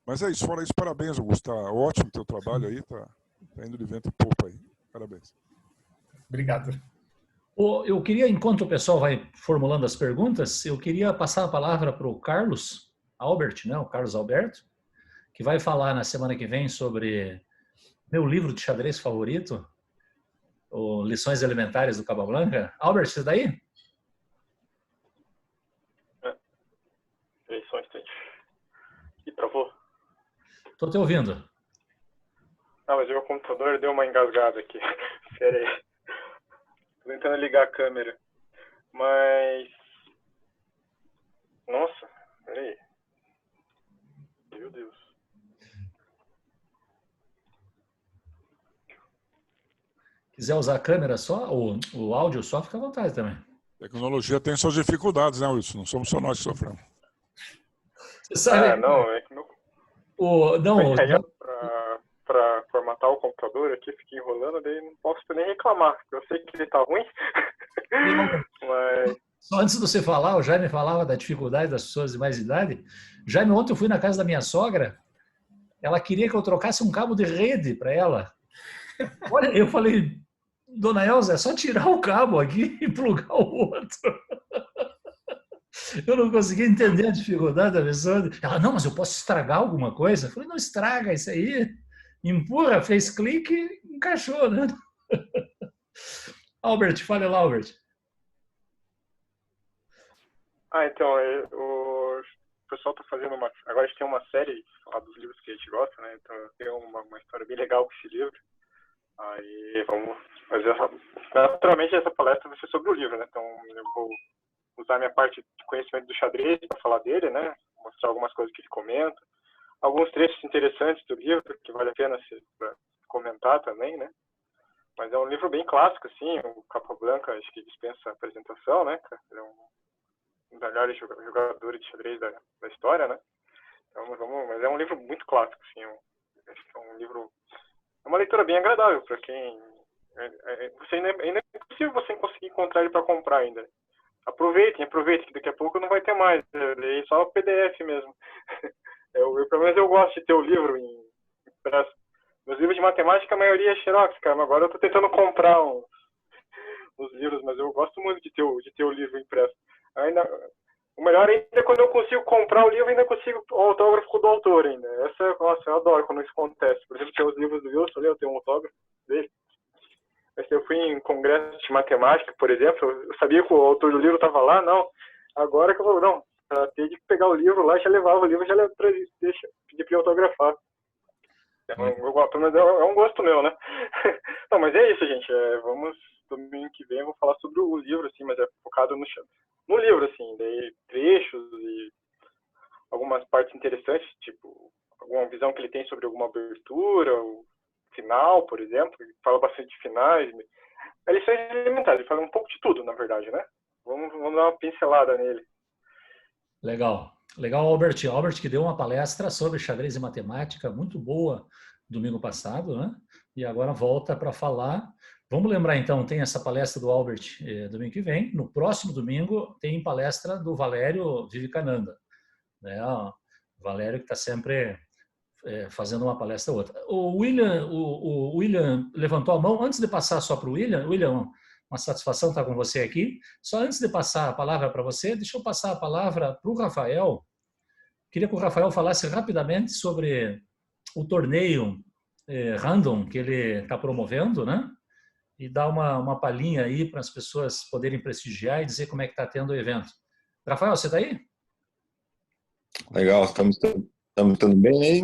Mas é isso, fora isso, parabéns, Augusto. Tá ótimo o teu trabalho aí, tá indo de vento em popa aí. Parabéns. Obrigado. Eu queria, enquanto o pessoal vai formulando as perguntas, eu queria passar a palavra para o Carlos Albert, né? O Carlos Alberto, que vai falar na semana que vem sobre meu livro de xadrez favorito, o Lições Elementares do Capablanca. Albert, você está aí? Só um instante. E travou? Estou te ouvindo. Ah, mas o meu computador deu uma engasgada aqui. Espera aí. Tô tentando ligar a câmera. Mas... Nossa, peraí. Meu Deus. Quiser usar a câmera só, o áudio só, fica à vontade também. Tecnologia tem suas dificuldades, né, Wilson? Não somos só nós que sofremos. Você sabe... não, é que meu... Para formatar o computador aqui, fiquei enrolando, daí não posso nem reclamar, porque eu sei que ele tá ruim. Mas... Só antes de você falar, o Jaime falava da dificuldade das pessoas de mais idade. Jaime, ontem eu fui na casa da minha sogra, ela queria que eu trocasse um cabo de rede para ela. Olha, eu falei, dona Elza, é só tirar o cabo aqui e plugar o outro. Eu não conseguia entender a dificuldade da pessoa. Ela, não, mas eu posso estragar alguma coisa? Eu falei, não estraga isso aí. Empurra, fez clique, encaixou, né? Albert, fala lá, Albert. Então, o pessoal está fazendo agora a gente tem uma série falar dos livros que a gente gosta, né? Então tem uma história bem legal com esse livro. Aí vamos fazer naturalmente essa palestra vai ser sobre o livro, né? Então eu vou usar minha parte de conhecimento do xadrez para falar dele, né? Mostrar algumas coisas que ele comenta, alguns trechos interessantes do livro que vale a pena comentar também, né? Mas é um livro bem clássico, assim, o Capablanca acho que dispensa a apresentação, né? Ele é um dos melhores jogadores de xadrez da história, né? Então, mas é um livro muito clássico, assim, acho que é um livro, é uma leitura bem agradável para quem ainda é possível você conseguir encontrar ele para comprar ainda. Aproveitem, que daqui a pouco não vai ter mais, é só PDF mesmo. Pelo menos eu gosto de ter o livro impresso. Meus livros de matemática, a maioria é xerox, cara, mas agora eu tô tentando comprar os livros, mas eu gosto muito de ter o livro impresso. O melhor ainda é quando eu consigo comprar o livro e ainda consigo o autógrafo do autor ainda. Nossa, eu adoro quando isso acontece. Por exemplo, tem os livros do Wilson ali, eu tenho um autógrafo dele. Mas eu fui em congresso de matemática, por exemplo, eu sabia que o autor do livro estava lá, não. Agora que eu vou, não, ter de pegar o livro lá, já levava o livro, já deixa, pedir para ele autografar. É um gosto meu, né? Não, mas é isso, gente. Vamos, domingo que vem, eu vou falar sobre o livro, assim, mas é focado no livro, assim, daí trechos e algumas partes interessantes, tipo, alguma visão que ele tem sobre alguma abertura, o final, por exemplo, ele fala bastante de finais. É lições elementares, ele fala um pouco de tudo, na verdade, né? Vamos dar uma pincelada nele. Legal. Legal, Albert. Albert que deu uma palestra sobre xadrez e matemática, muito boa, domingo passado, né? E agora volta para falar. Vamos lembrar, então, tem essa palestra do Albert domingo que vem. No próximo domingo tem palestra do Valério Vivekananda, né? O Valério que está sempre fazendo uma palestra ou outra. O William levantou a mão. Antes de passar só para o William, uma satisfação estar com você aqui. Só antes de passar a palavra para você, deixa eu passar a palavra para o Rafael. Queria que o Rafael falasse rapidamente sobre o torneio random que ele está promovendo, né? E dar uma palhinha aí para as pessoas poderem prestigiar e dizer como é que está tendo o evento. Rafael, você está aí? Legal, estamos tudo bem aí?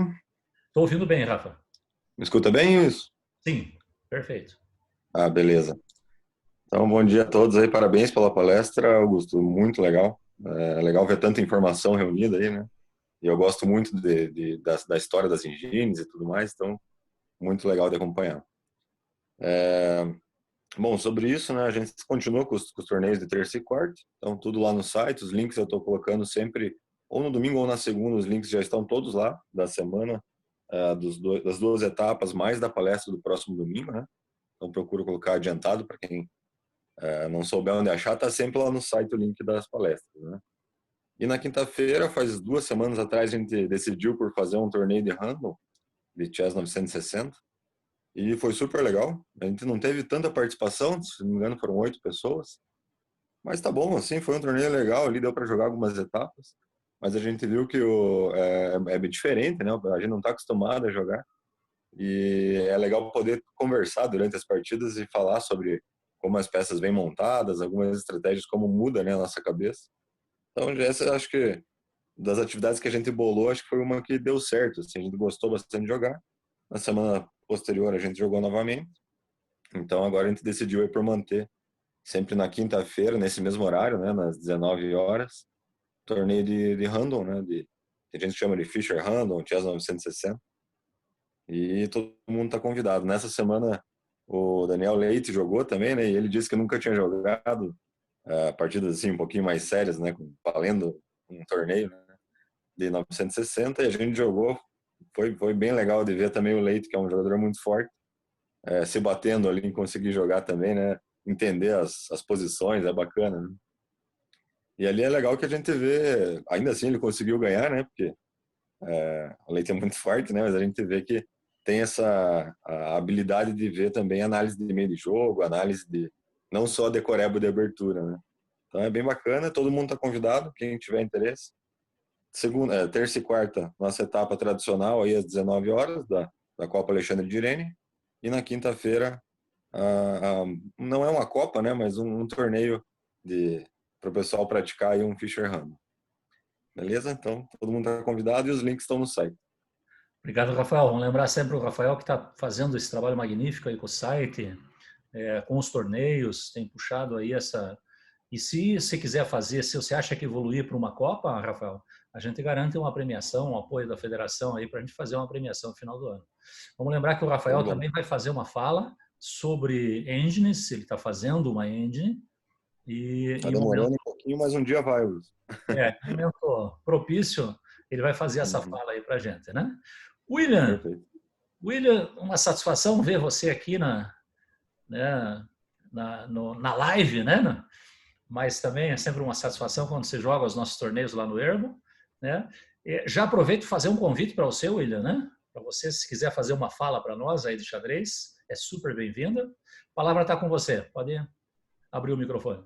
Estou ouvindo bem, Rafa. Me escuta bem isso? Sim, perfeito. Beleza. Então, bom dia a todos aí, parabéns pela palestra, Augusto, muito legal. É legal ver tanta informação reunida aí, né? E eu gosto muito da história das engines e tudo mais, então, muito legal de acompanhar. Bom, sobre isso, né, a gente continua com os torneios de terça e quarta, então tudo lá no site, os links eu estou colocando sempre, ou no domingo ou na segunda, os links já estão todos lá, da semana, das duas etapas, mais da palestra do próximo domingo, né? Então procuro colocar adiantado para quem não souber onde achar, está sempre lá no site o link das palestras, né? E na quinta-feira, faz 2 semanas atrás, a gente decidiu por fazer um torneio de random, de Chess 960, e foi super legal. A gente não teve tanta participação, se não me engano foram 8 pessoas, mas tá bom, assim, foi um torneio legal, ali deu para jogar algumas etapas, mas a gente viu que é bem diferente, né? A gente não está acostumado a jogar, e é legal poder conversar durante as partidas e falar sobre como as peças vêm montadas, algumas estratégias, como muda, né, a nossa cabeça. Então, essa acho que das atividades que a gente bolou, acho que foi uma que deu certo, assim, a gente gostou bastante de jogar. Na semana posterior a gente jogou novamente, então agora a gente decidiu aí por manter sempre na quinta-feira, nesse mesmo horário, né, nas 19 horas, torneio de random, né, que a gente chama de Fischer Random, Chess 960, e todo mundo está convidado. Nessa semana o Daniel Leite jogou também, né, e ele disse que nunca tinha jogado partidas assim um pouquinho mais sérias, né, valendo um torneio, né, de 960, e a gente jogou, foi bem legal de ver também o Leite, que é um jogador muito forte, se batendo ali em conseguir jogar também, né, entender as posições, é bacana, né? E ali é legal que a gente vê, ainda assim ele conseguiu ganhar, né, porque o Leite é muito forte, né, mas a gente vê que tem a habilidade de ver também análise de meio de jogo, análise de não só decoreba de abertura, né. Então é bem bacana, todo mundo está convidado, quem tiver interesse. Terça e quarta, nossa etapa tradicional aí às 19 horas, da Copa Alexandre de Irene. E na quinta-feira, não é uma Copa, né, mas um torneio para o pessoal praticar aí um Fischer Random. Beleza? Então, todo mundo está convidado e os links estão no site. Obrigado, Rafael. Vamos lembrar sempre o Rafael que está fazendo esse trabalho magnífico aí com o site, com os torneios, tem puxado aí essa... E se você quiser fazer, se você acha que evoluir para uma Copa, Rafael, a gente garante uma premiação, um apoio da federação aí para a gente fazer uma premiação no final do ano. Vamos lembrar que o Rafael também vai fazer uma fala sobre engines, ele está fazendo uma engine. Está demorando um pouquinho, mas um dia vai, Wilson. No momento propício, ele vai fazer essa fala aí para a gente, né? William, uma satisfação ver você aqui na live, né? Mas também é sempre uma satisfação quando você joga os nossos torneios lá no Ermo, né? Já aproveito para fazer um convite para você, William, né? Para você, se quiser fazer uma fala para nós aí de xadrez, é super bem-vinda. A palavra está com você, pode abrir o microfone.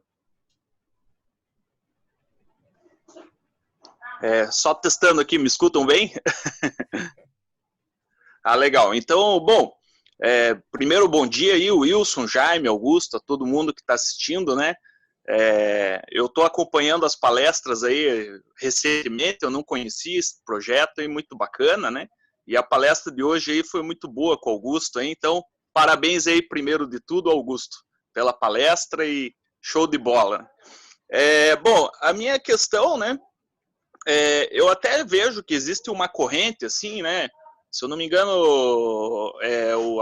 Só testando aqui, me escutam bem? Legal. Então, bom, primeiro bom dia aí, Wilson, Jaime, Augusto, a todo mundo que está assistindo, né? Eu estou acompanhando as palestras aí recentemente, eu não conhecia esse projeto, e muito bacana, né? E a palestra de hoje aí foi muito boa com o Augusto, hein? Então, parabéns aí, primeiro de tudo, Augusto, pela palestra e show de bola. Bom, a minha questão, né? Eu até vejo que existe uma corrente, assim, né? Se eu não me engano,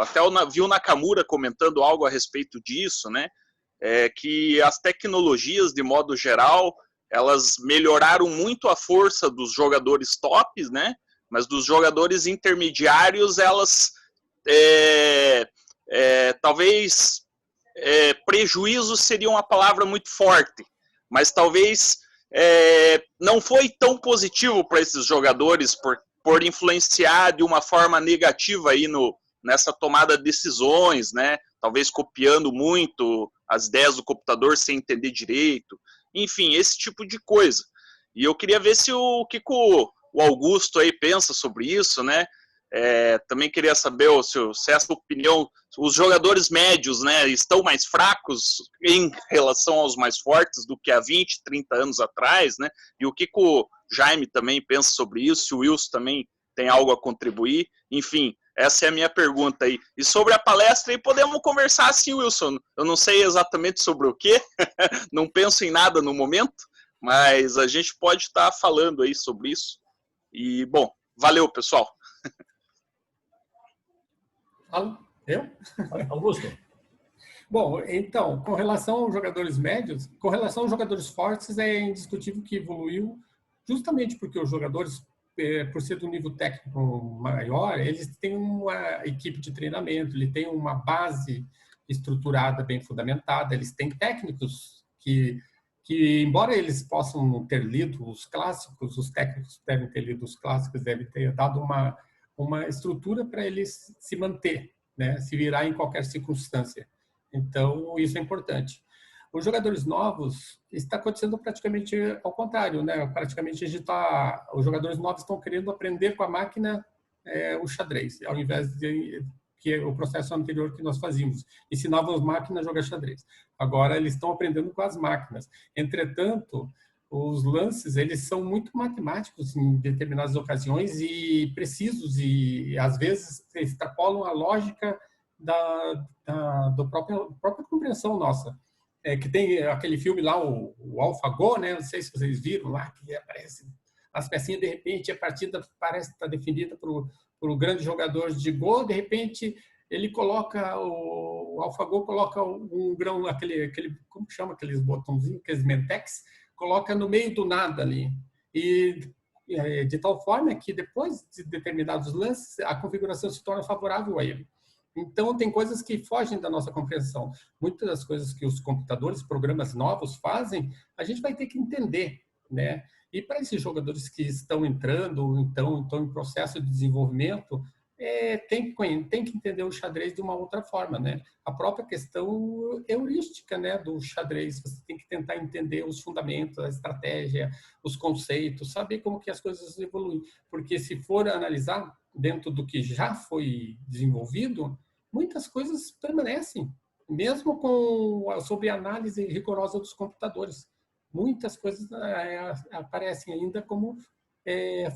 até eu vi o Nakamura comentando algo a respeito disso, né? Que as tecnologias, de modo geral, elas melhoraram muito a força dos jogadores tops, né? Mas dos jogadores intermediários, elas talvez prejuízo seria uma palavra muito forte, mas talvez não foi tão positivo para esses jogadores por influenciar de uma forma negativa aí nessa tomada de decisões, né? Talvez copiando muito as ideias do computador sem entender direito, enfim, esse tipo de coisa. E eu queria ver o que o Augusto aí pensa sobre isso, né? Também queria saber se essa opinião, os jogadores médios, né, estão mais fracos em relação aos mais fortes do que há 20, 30 anos atrás, né? E o que o Jaime também pensa sobre isso, se o Wilson também tem algo a contribuir, enfim, essa é a minha pergunta aí. E sobre a palestra aí, podemos conversar assim, Wilson, eu não sei exatamente sobre o quê, não penso em nada no momento, mas a gente pode estar falando aí sobre isso. E, bom, valeu, pessoal. Eu? Augusto. Bom, então, com relação aos jogadores médios, com relação aos jogadores fortes, é indiscutível que evoluiu justamente porque os jogadores, por ser de um nível técnico maior, eles têm uma equipe de treinamento, eles têm uma base estruturada, bem fundamentada, eles têm técnicos que embora eles possam ter lido os clássicos, os técnicos devem ter lido os clássicos, devem ter dado uma estrutura para eles se manter, né? Se virar em qualquer circunstância. Então, isso é importante. Os jogadores novos, está acontecendo praticamente ao contrário, né? Praticamente os jogadores novos estão querendo aprender com a máquina o xadrez, ao invés de que é o processo anterior que nós fazíamos. Ensinávamos máquinas a jogar xadrez. Agora, eles estão aprendendo com as máquinas. Entretanto, os lances, eles são muito matemáticos em determinadas ocasiões e precisos e, às vezes, extrapolam a lógica da própria compreensão nossa. Que tem aquele filme lá, o AlphaGo, né? Não sei se vocês viram lá, que aparece as pecinhas, de repente, a partida parece estar definida por o grande jogador de Go, de repente, ele coloca, o AlphaGo coloca um grão, aquele como que chama aqueles botãozinhos, aqueles mentex, coloca no meio do nada ali. E de tal forma que depois de determinados lances, a configuração se torna favorável a ele. Então, tem coisas que fogem da nossa compreensão. Muitas das coisas que os computadores, programas novos fazem, a gente vai ter que entender, né? E para esses jogadores que estão entrando, então estão em processo de desenvolvimento, tem que entender o xadrez de uma outra forma, né? A própria questão heurística, né, do xadrez, você tem que tentar entender os fundamentos, a estratégia, os conceitos, saber como que as coisas evoluem, porque se for analisar dentro do que já foi desenvolvido, muitas coisas permanecem, mesmo sob a análise rigorosa dos computadores. Muitas coisas aparecem ainda como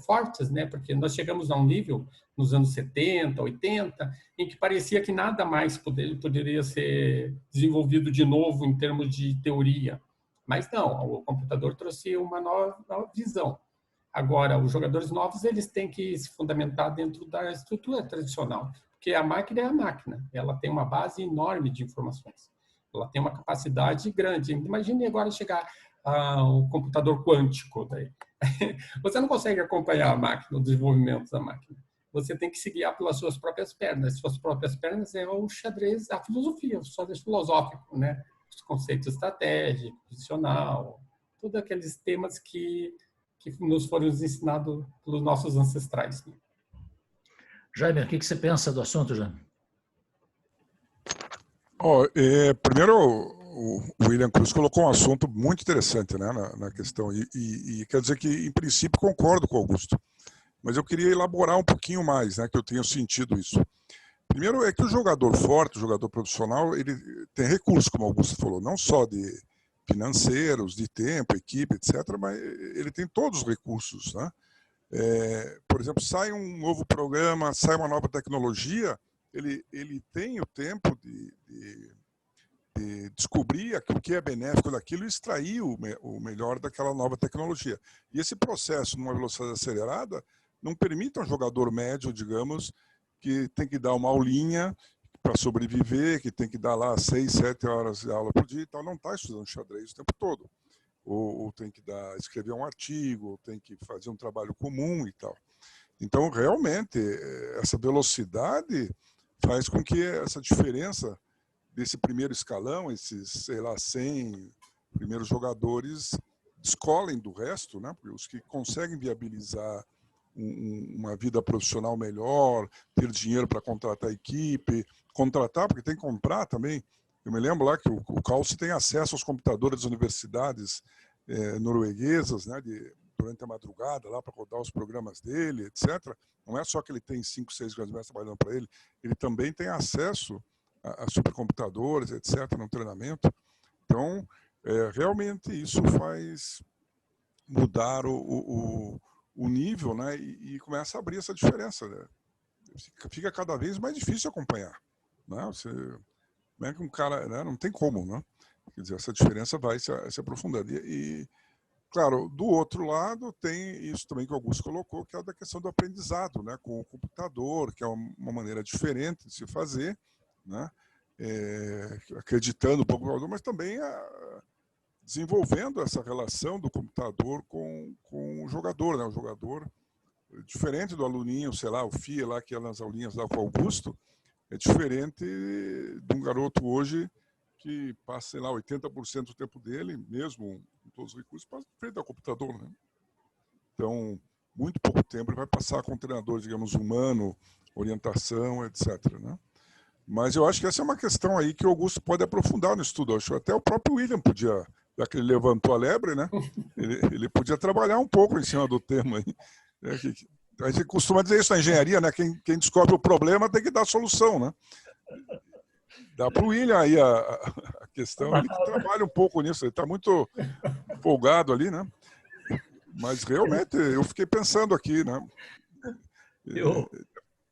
fortes, né? Porque nós chegamos a um nível nos anos 70, 80, em que parecia que nada mais poderia ser desenvolvido de novo em termos de teoria. Mas não, o computador trouxe uma nova visão. Agora, os jogadores novos, eles têm que se fundamentar dentro da estrutura tradicional, porque a máquina é a máquina, ela tem uma base enorme de informações, ela tem uma capacidade grande. Imagine agora chegar ao computador quântico, daí. Você não consegue acompanhar a máquina, o desenvolvimento da máquina. Você tem que se guiar pelas suas próprias pernas. Suas próprias pernas é o xadrez, a filosofia, o xadrez filosófico, né? Os conceitos estratégicos, posicional, todos aqueles temas que nos foram ensinados pelos nossos ancestrais. Jaime, o que você pensa do assunto, Jaime? Primeiro, o William Cruz colocou um assunto muito interessante, né, na questão, e quer dizer que, em princípio, concordo com o Augusto, mas eu queria elaborar um pouquinho mais, né, que eu tenho sentido isso. Primeiro é que o jogador forte, o jogador profissional, ele tem recursos, como o Augusto falou, não só de financeiros, de tempo, equipe, etc., mas ele tem todos os recursos, né? Por exemplo, sai um novo programa, sai uma nova tecnologia, ele tem o tempo de descobrir o que é benéfico daquilo e extrair o melhor daquela nova tecnologia. E esse processo, numa velocidade acelerada, não permite a um jogador médio, digamos, que tem que dar uma aulinha para sobreviver, que tem que dar lá 6, 7 horas de aula por dia e tal, não está estudando xadrez o tempo todo. Ou tem que escrever um artigo, ou tem que fazer um trabalho comum e tal. Então, realmente, essa velocidade faz com que essa diferença desse primeiro escalão, esses, sei lá, 100 primeiros jogadores, descolem do resto, né? Porque os que conseguem viabilizar uma vida profissional melhor, ter dinheiro para contratar equipe, porque tem que comprar também. Eu me lembro lá que o Kalsi tem acesso aos computadores das universidades norueguesas, né, durante a madrugada, lá para rodar os programas dele, etc. Não é só que ele tem 5, 6 grandes mestres trabalhando para ele, ele também tem acesso a supercomputadores, etc., no treinamento. Então, realmente isso faz mudar o nível, né, e começa a abrir essa diferença. Né? Fica cada vez mais difícil acompanhar. Né? Como é que um cara, né, não tem como, né? Quer dizer, essa diferença vai se aprofundando. E, claro, do outro lado tem isso também que o Augusto colocou, que é da questão do aprendizado, né, com o computador, que é uma maneira diferente de se fazer, né, acreditando um pouco no computador, mas também desenvolvendo essa relação do computador com o jogador, né, o jogador, diferente do aluninho, sei lá, o FIA lá, que ia nas aulinhas lá com o Augusto, é diferente de um garoto hoje que passa, sei lá, 80% do tempo dele, mesmo com todos os recursos, para frente ao computador, né? Então, muito pouco tempo ele vai passar com um treinador, digamos, humano, orientação, etc., né? Mas eu acho que essa é uma questão aí que o Augusto pode aprofundar no estudo. Eu acho que até o próprio William podia, já que ele levantou a lebre, né? Ele podia trabalhar um pouco em cima do tema aí. A gente costuma dizer isso na engenharia, né? Quem descobre o problema tem que dar a solução, né? Dá para o William aí a questão, ele que trabalha um pouco nisso, ele está muito empolgado ali, né? Mas realmente eu fiquei pensando aqui, né?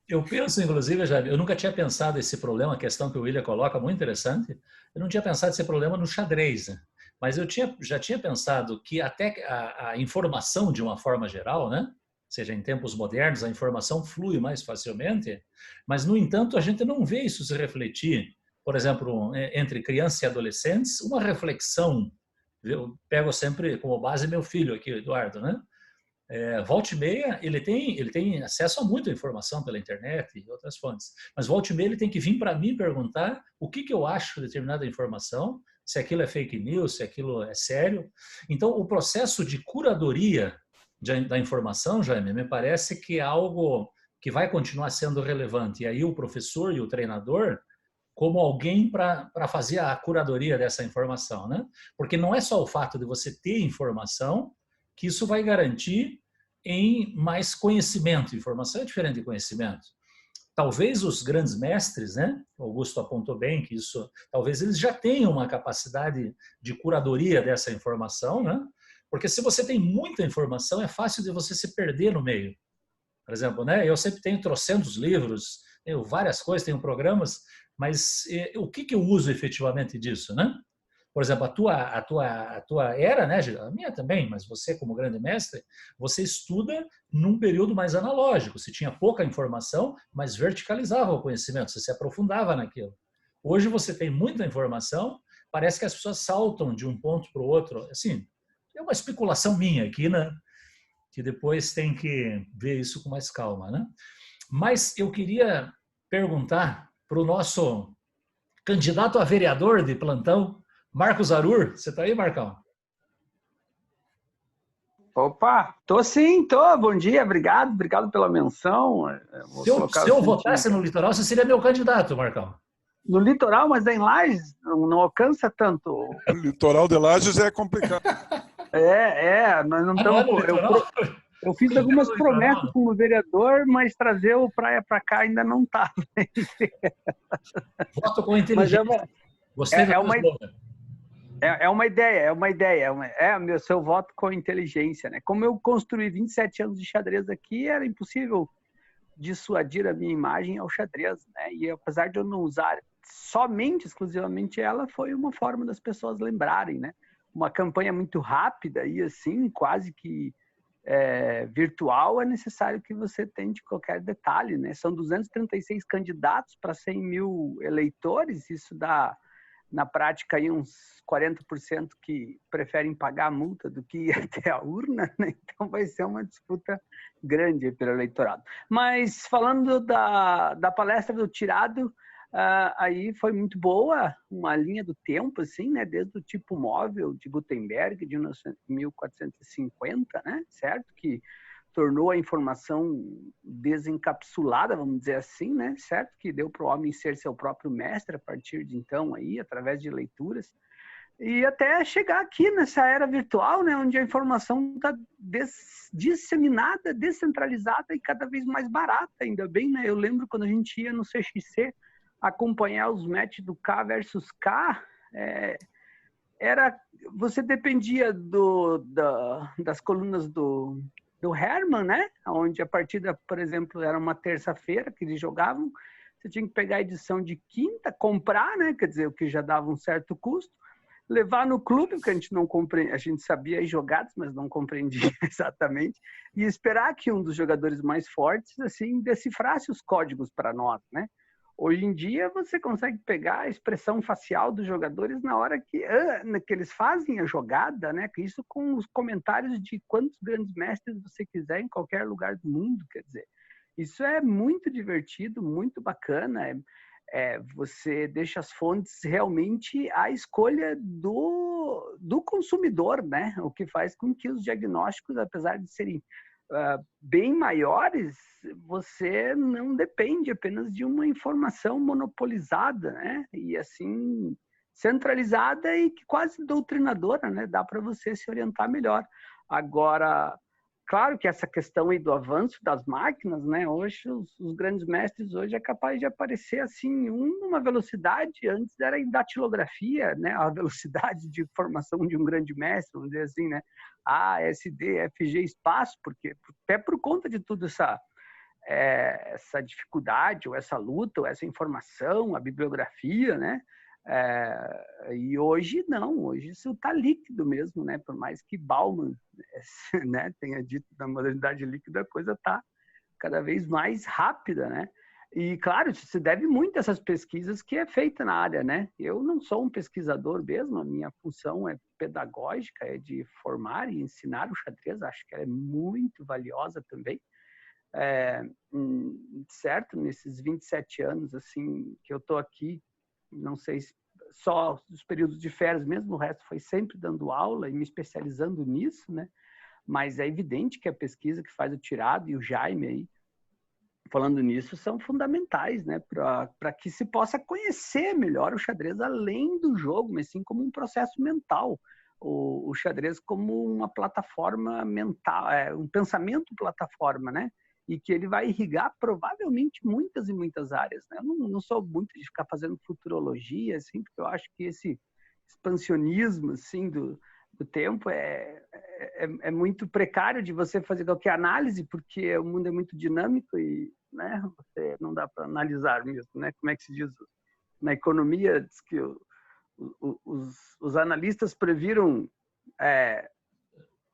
Eu penso, inclusive, Jaime, eu nunca tinha pensado esse problema, a questão que o William coloca, muito interessante. Eu não tinha pensado esse problema no xadrez, né? Mas eu já tinha pensado que até a informação, de uma forma geral, né? Ou seja, em tempos modernos, a informação flui mais facilmente, mas, no entanto, a gente não vê isso se refletir, por exemplo, entre crianças e adolescentes, uma reflexão. Eu pego sempre como base meu filho aqui, o Eduardo, né? Volta e meia, ele tem acesso a muita informação pela internet e outras fontes, mas volta e meia ele tem que vir para mim perguntar o que eu acho de determinada informação, se aquilo é fake news, se aquilo é sério. Então, o processo de curadoria da informação, Jaime, me parece que é algo que vai continuar sendo relevante. E aí o professor e o treinador como alguém para fazer a curadoria dessa informação, né? Porque não é só o fato de você ter informação que isso vai garantir em mais conhecimento. Informação é diferente de conhecimento. Talvez os grandes mestres, né? Augusto apontou bem que isso, talvez eles já tenham uma capacidade de curadoria dessa informação, né? Porque se você tem muita informação, é fácil de você se perder no meio. Por exemplo, né? Eu sempre tenho trocentos livros, tenho várias coisas, tenho programas, mas o que eu uso efetivamente disso, né? Por exemplo, a tua era, né, a minha também, mas você como grande mestre, você estuda num período mais analógico. Você tinha pouca informação, mas verticalizava o conhecimento, você se aprofundava naquilo. Hoje você tem muita informação, parece que as pessoas saltam de um ponto para o outro. Assim, é uma especulação minha aqui, né? Que depois tem que ver isso com mais calma, né? Mas eu queria perguntar para o nosso candidato a vereador de plantão, Marcos Arur. Você está aí, Marcão? Opa, tô sim, tô. Bom dia, obrigado pela menção. Se eu votasse no litoral, você seria meu candidato, Marcão. No litoral, mas em Lages não alcança tanto. O litoral de Lages é complicado. Nós não estamos. Eu fiz algumas promessas como vereador, mas trazer o praia para cá ainda não está. Voto com inteligência. É uma ideia. Meu seu voto com inteligência, né? Como eu construí 27 anos de xadrez aqui, era impossível dissuadir a minha imagem ao xadrez, né? E apesar de eu não usar exclusivamente ela, foi uma forma das pessoas lembrarem, né? Uma campanha muito rápida e assim, quase que virtual, é necessário que você tente qualquer detalhe, né? São 236 candidatos para 100 mil eleitores, isso dá, na prática, aí uns 40% que preferem pagar a multa do que ir até a urna, né? Então vai ser uma disputa grande pelo eleitorado. Mas falando da palestra do Tirado, aí foi muito boa, uma linha do tempo, assim, né? Desde o tipo móvel de Gutenberg, de 1450, né? Certo? Que tornou a informação desencapsulada, vamos dizer assim, né? Certo? Que deu para o homem ser seu próprio mestre a partir de então, aí, através de leituras. E até chegar aqui nessa era virtual, né? Onde a informação está disseminada, descentralizada e cada vez mais barata, ainda bem, né? Eu lembro quando a gente ia no CXC acompanhar os matches do K versus K, você dependia das colunas do Herman, né? Onde a partida, por exemplo, era uma terça-feira que eles jogavam, você tinha que pegar a edição de quinta, comprar, né? Quer dizer, o que já dava um certo custo, levar no clube, porque a gente não compreendia, a gente sabia as jogadas, mas não compreendia exatamente, e esperar que um dos jogadores mais fortes, assim, decifrasse os códigos para nós, né? Hoje em dia, você consegue pegar a expressão facial dos jogadores na hora que eles fazem a jogada, né? Isso com os comentários de quantos grandes mestres você quiser em qualquer lugar do mundo, quer dizer. Isso é muito divertido, muito bacana. Você deixa as fontes realmente à escolha do consumidor, né? O que faz com que os diagnósticos, apesar de serem bem maiores, você não depende apenas de uma informação monopolizada, né? E assim, centralizada e que quase doutrinadora, né? Dá para você se orientar melhor. Agora, claro que essa questão aí do avanço das máquinas, né? Hoje, os grandes mestres hoje é capaz de aparecer assim, numa velocidade, antes era em datilografia, né? A velocidade de formação de um grande mestre, vamos dizer assim, né? A, SD, FG, espaço, porque até por conta de tudo essa dificuldade, ou essa luta, ou essa informação, a bibliografia, né? E hoje não, hoje isso está líquido mesmo, né? Por mais que Bauman, né, tenha dito da modalidade líquida, a coisa está cada vez mais rápida, né? E claro, isso se deve muito a essas pesquisas que é feita na área, né? Eu não sou um pesquisador mesmo, a minha função é pedagógica, é de formar e ensinar o xadrez, acho que ela é muito valiosa também. Certo, nesses 27 anos assim que eu estou aqui, não sei se só os períodos de férias mesmo, o resto foi sempre dando aula e me especializando nisso, né? Mas é evidente que a pesquisa que faz o Tirado e o Jaime aí, falando nisso, são fundamentais, né, para que se possa conhecer melhor o xadrez além do jogo, mas sim como um processo mental. O xadrez como uma plataforma mental, um pensamento plataforma, né? E que ele vai irrigar provavelmente muitas e muitas áreas, né? Eu não sou muito de ficar fazendo futurologia, assim, porque eu acho que esse expansionismo, assim, do tempo é muito precário de você fazer qualquer análise, porque o mundo é muito dinâmico e, né, você não dá para analisar mesmo, né? Como é que se diz? Na economia, diz que os analistas previram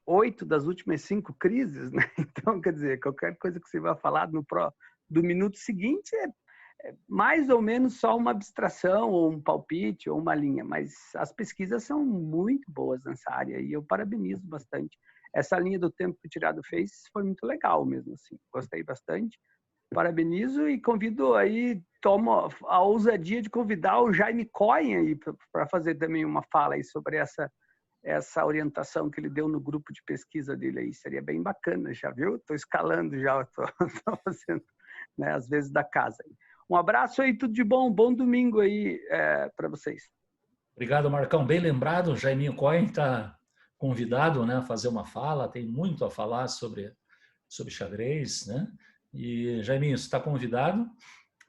8 das últimas 5 crises, né? Então, quer dizer, qualquer coisa que você vai falar do minuto seguinte é mais ou menos só uma abstração, ou um palpite, ou uma linha, mas as pesquisas são muito boas nessa área e eu parabenizo bastante. Essa linha do tempo que o Tirado fez foi muito legal mesmo, assim, gostei bastante. Parabenizo e convido aí, tomo a ousadia de convidar o Jaime Cohen aí para fazer também uma fala aí sobre essa orientação que ele deu no grupo de pesquisa dele aí. Seria bem bacana, já viu? Estou escalando já, estou fazendo, né, às vezes da casa. Um abraço aí, tudo de bom, bom domingo aí para vocês. Obrigado, Marcão. Bem lembrado, o Jaiminho Cohen está convidado, né, a fazer uma fala, tem muito a falar sobre xadrez, né? E, Jaiminho, está convidado.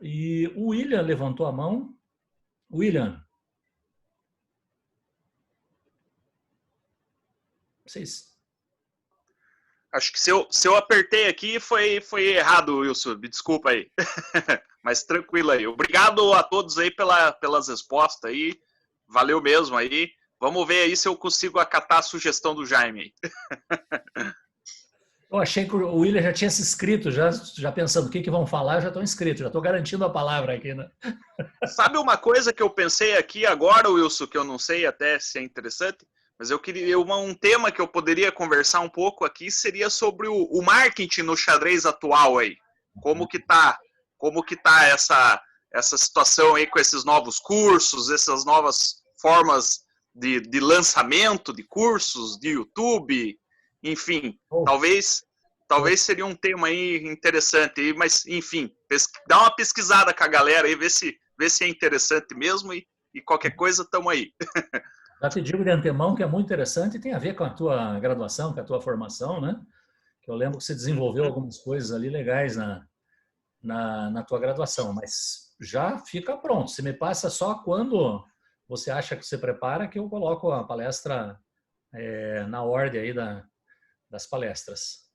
E o William levantou a mão. William. Vocês... Acho que se eu apertei aqui foi errado, Wilson. Me desculpa aí. Mas tranquilo aí. Obrigado a todos aí pelas respostas aí. Valeu mesmo aí. Vamos ver aí se eu consigo acatar a sugestão do Jaime. Eu achei que o William já tinha se inscrito, já pensando o que vão falar, eu já estou inscrito, já estou garantindo a palavra aqui, né? Sabe uma coisa que eu pensei aqui agora, Wilson, que eu não sei até se é interessante, mas eu queria um tema que eu poderia conversar um pouco aqui seria sobre o marketing no xadrez atual aí. Como que tá essa situação aí com esses novos cursos, essas novas formas de lançamento de cursos, de YouTube, enfim, talvez seria um tema aí interessante, mas enfim, dá uma pesquisada com a galera aí, vê se é interessante mesmo e qualquer coisa, estamos aí. Já te digo de antemão que é muito interessante e tem a ver com a tua graduação, com a tua formação, né? Que eu lembro que você desenvolveu algumas coisas ali legais na tua graduação, mas já fica pronto. Você me passa só quando você acha que você prepara que eu coloco a palestra na ordem aí das palestras.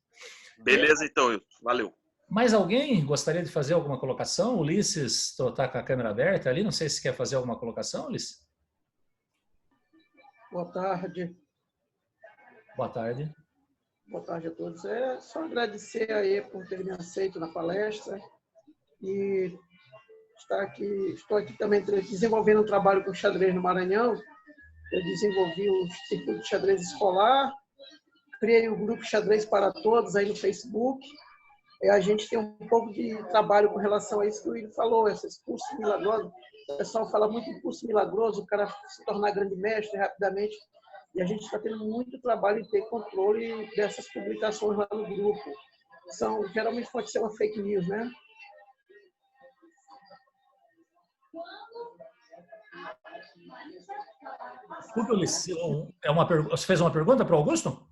Beleza, então, valeu. Mais alguém gostaria de fazer alguma colocação? Ulisses está com a câmera aberta ali, não sei se quer fazer alguma colocação, Ulisses. Boa tarde. Boa tarde. Boa tarde a todos. É só agradecer aí por terem me aceito na palestra e estou aqui também desenvolvendo um trabalho com xadrez no Maranhão. Eu desenvolvi o circuito de xadrez escolar, criei o grupo Xadrez para Todos aí no Facebook. E a gente tem um pouco de trabalho com relação a isso que o William falou, esses cursos milagrosos. O pessoal fala muito em curso milagroso, o cara se tornar grande mestre rapidamente. E a gente está tendo muito trabalho em ter controle dessas publicações lá no grupo. Geralmente pode ser uma fake news, né? Desculpa, Ulisses, você fez uma pergunta para o Augusto?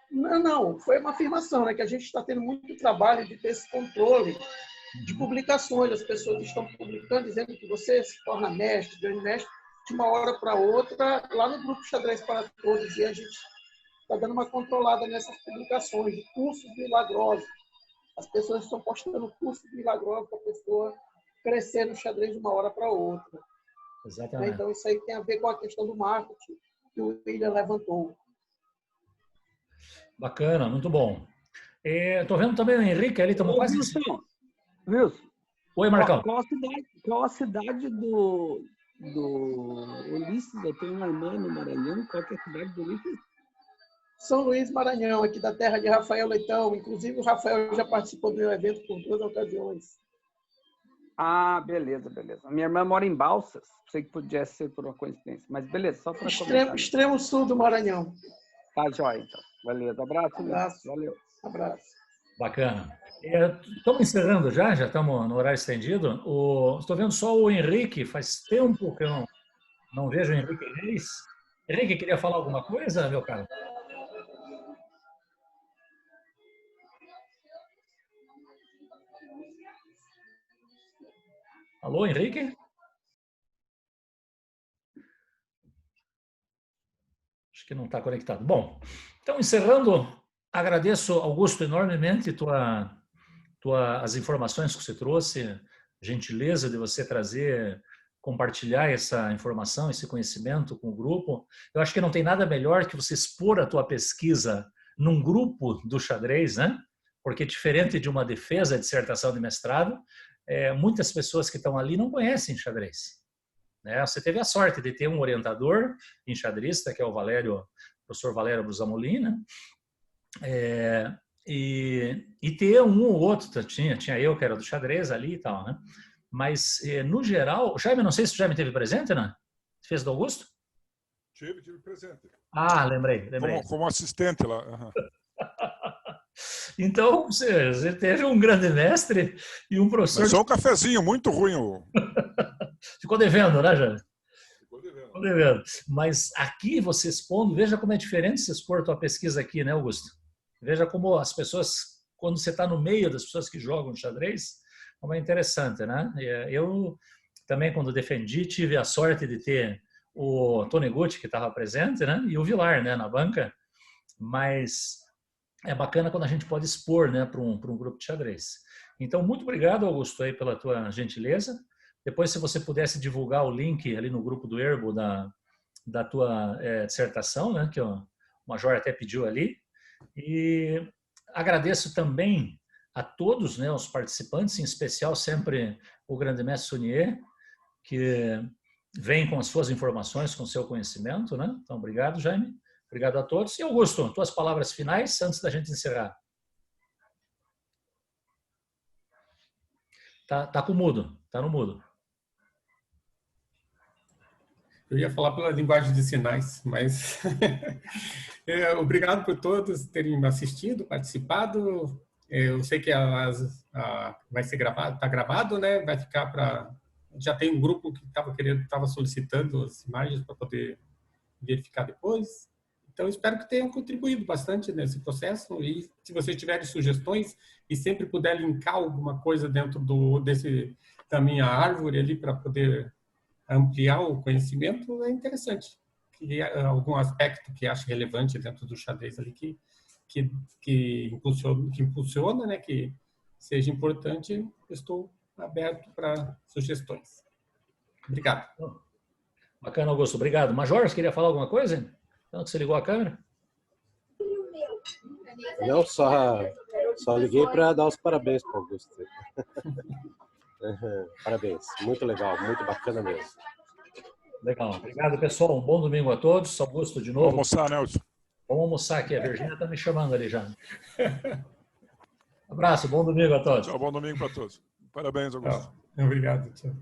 Não, foi uma afirmação, né? Que a gente está tendo muito trabalho de ter esse controle de publicações. As pessoas estão publicando, dizendo que você se torna mestre, grande mestre, de uma hora para outra, lá no grupo Xadrez para Todos. E a gente está dando uma controlada nessas publicações de cursos milagrosos. As pessoas estão postando cursos milagrosos para a pessoa crescer no xadrez de uma hora para outra. Exatamente. Então, isso aí tem a ver com a questão do marketing que o William levantou. Bacana, muito bom. Estou vendo também o Henrique ali, estamos quase... Wilson. Oi, Marcão. Qual a cidade do Ulisses? Eu tenho uma irmã no Maranhão. Qual é a cidade do Ulisses? São Luís, Maranhão, aqui da terra de Rafael Leitão. Inclusive, o Rafael já participou do meu evento por 2 ocasiões. Ah, beleza. Minha irmã mora em Balsas. Sei que podia ser por uma coincidência, mas beleza, só para extremo sul do Maranhão. Tá, jóia, então. Beleza, abraço. Abraço. Valeu. Abraço. Bacana. Estamos encerrando já estamos no horário estendido. Estou vendo só o Henrique, faz tempo que eu não vejo o Henrique Reis. Henrique, queria falar alguma coisa, meu caro? Alô, Henrique? Acho que não está conectado. Bom, então, encerrando, agradeço, Augusto, enormemente as informações que você trouxe, a gentileza de você trazer, compartilhar essa informação, esse conhecimento com o grupo. Eu acho que não tem nada melhor que você expor a tua pesquisa num grupo do xadrez, né? Porque diferente de uma defesa, dissertação de mestrado, muitas pessoas que estão ali não conhecem xadrez. Né? Você teve a sorte de ter um orientador enxadrista, que é o professor Valério Brusamolin, né? E ter um ou outro, tinha eu que era do xadrez ali e tal, né? Mas, no geral, Jaime, não sei se o Jaime teve presente, né? Fez do Augusto? Tive presente. Ah, lembrei. Como assistente lá. Uhum. Então, você teve um grande mestre e um professor... Mas só um cafezinho, muito ruim. Ficou devendo, né, Jaime? Ficou devendo. Mas aqui, você expondo, veja como é diferente você expor a tua pesquisa aqui, né, Augusto? Veja como as pessoas, quando você está no meio das pessoas que jogam xadrez, como é interessante, né? Eu também, quando defendi, tive a sorte de ter o Tony Gucci, que estava presente, né? E o Vilar, né, na banca. Mas é bacana quando a gente pode expor, né, para um grupo de xadrez. Então, muito obrigado, Augusto, aí, pela tua gentileza. Depois, se você pudesse divulgar o link ali no grupo do Erbo da tua dissertação, né, que o Major até pediu ali. E agradeço também a todos, né, os participantes, em especial sempre o grande mestre Sunier, que vem com as suas informações, com o seu conhecimento, né? Então, obrigado, Jaime. Obrigado a todos. E, Augusto, tuas palavras finais antes da gente encerrar. Tá com mudo, tá no mudo. Eu ia falar pela linguagem de sinais, mas obrigado por todos terem assistido, participado. Eu sei que vai ser gravado, está gravado, né? Vai ficar para... Já tem um grupo que estava solicitando as imagens para poder verificar depois. Então, espero que tenham contribuído bastante nesse processo. E se vocês tiverem sugestões e sempre puder linkar alguma coisa dentro da minha árvore ali para poder ampliar o conhecimento, é interessante. Que algum aspecto que ache relevante dentro do xadrez ali que impulsiona, né, que seja importante, estou aberto para sugestões. Obrigado. Bacana, Augusto. Obrigado. Major, você queria falar alguma coisa? Então, que você ligou a câmera? Não, só liguei para dar os parabéns para o Augusto. Parabéns. Muito legal, muito bacana mesmo. Legal. Obrigado, pessoal. Um bom domingo a todos. Augusto, de novo. Vamos almoçar, Nelson. Vamos almoçar aqui. A Virgínia está me chamando ali já. Abraço. Bom domingo a todos. Tchau, bom domingo para todos. Parabéns, Augusto. Obrigado. Tchau.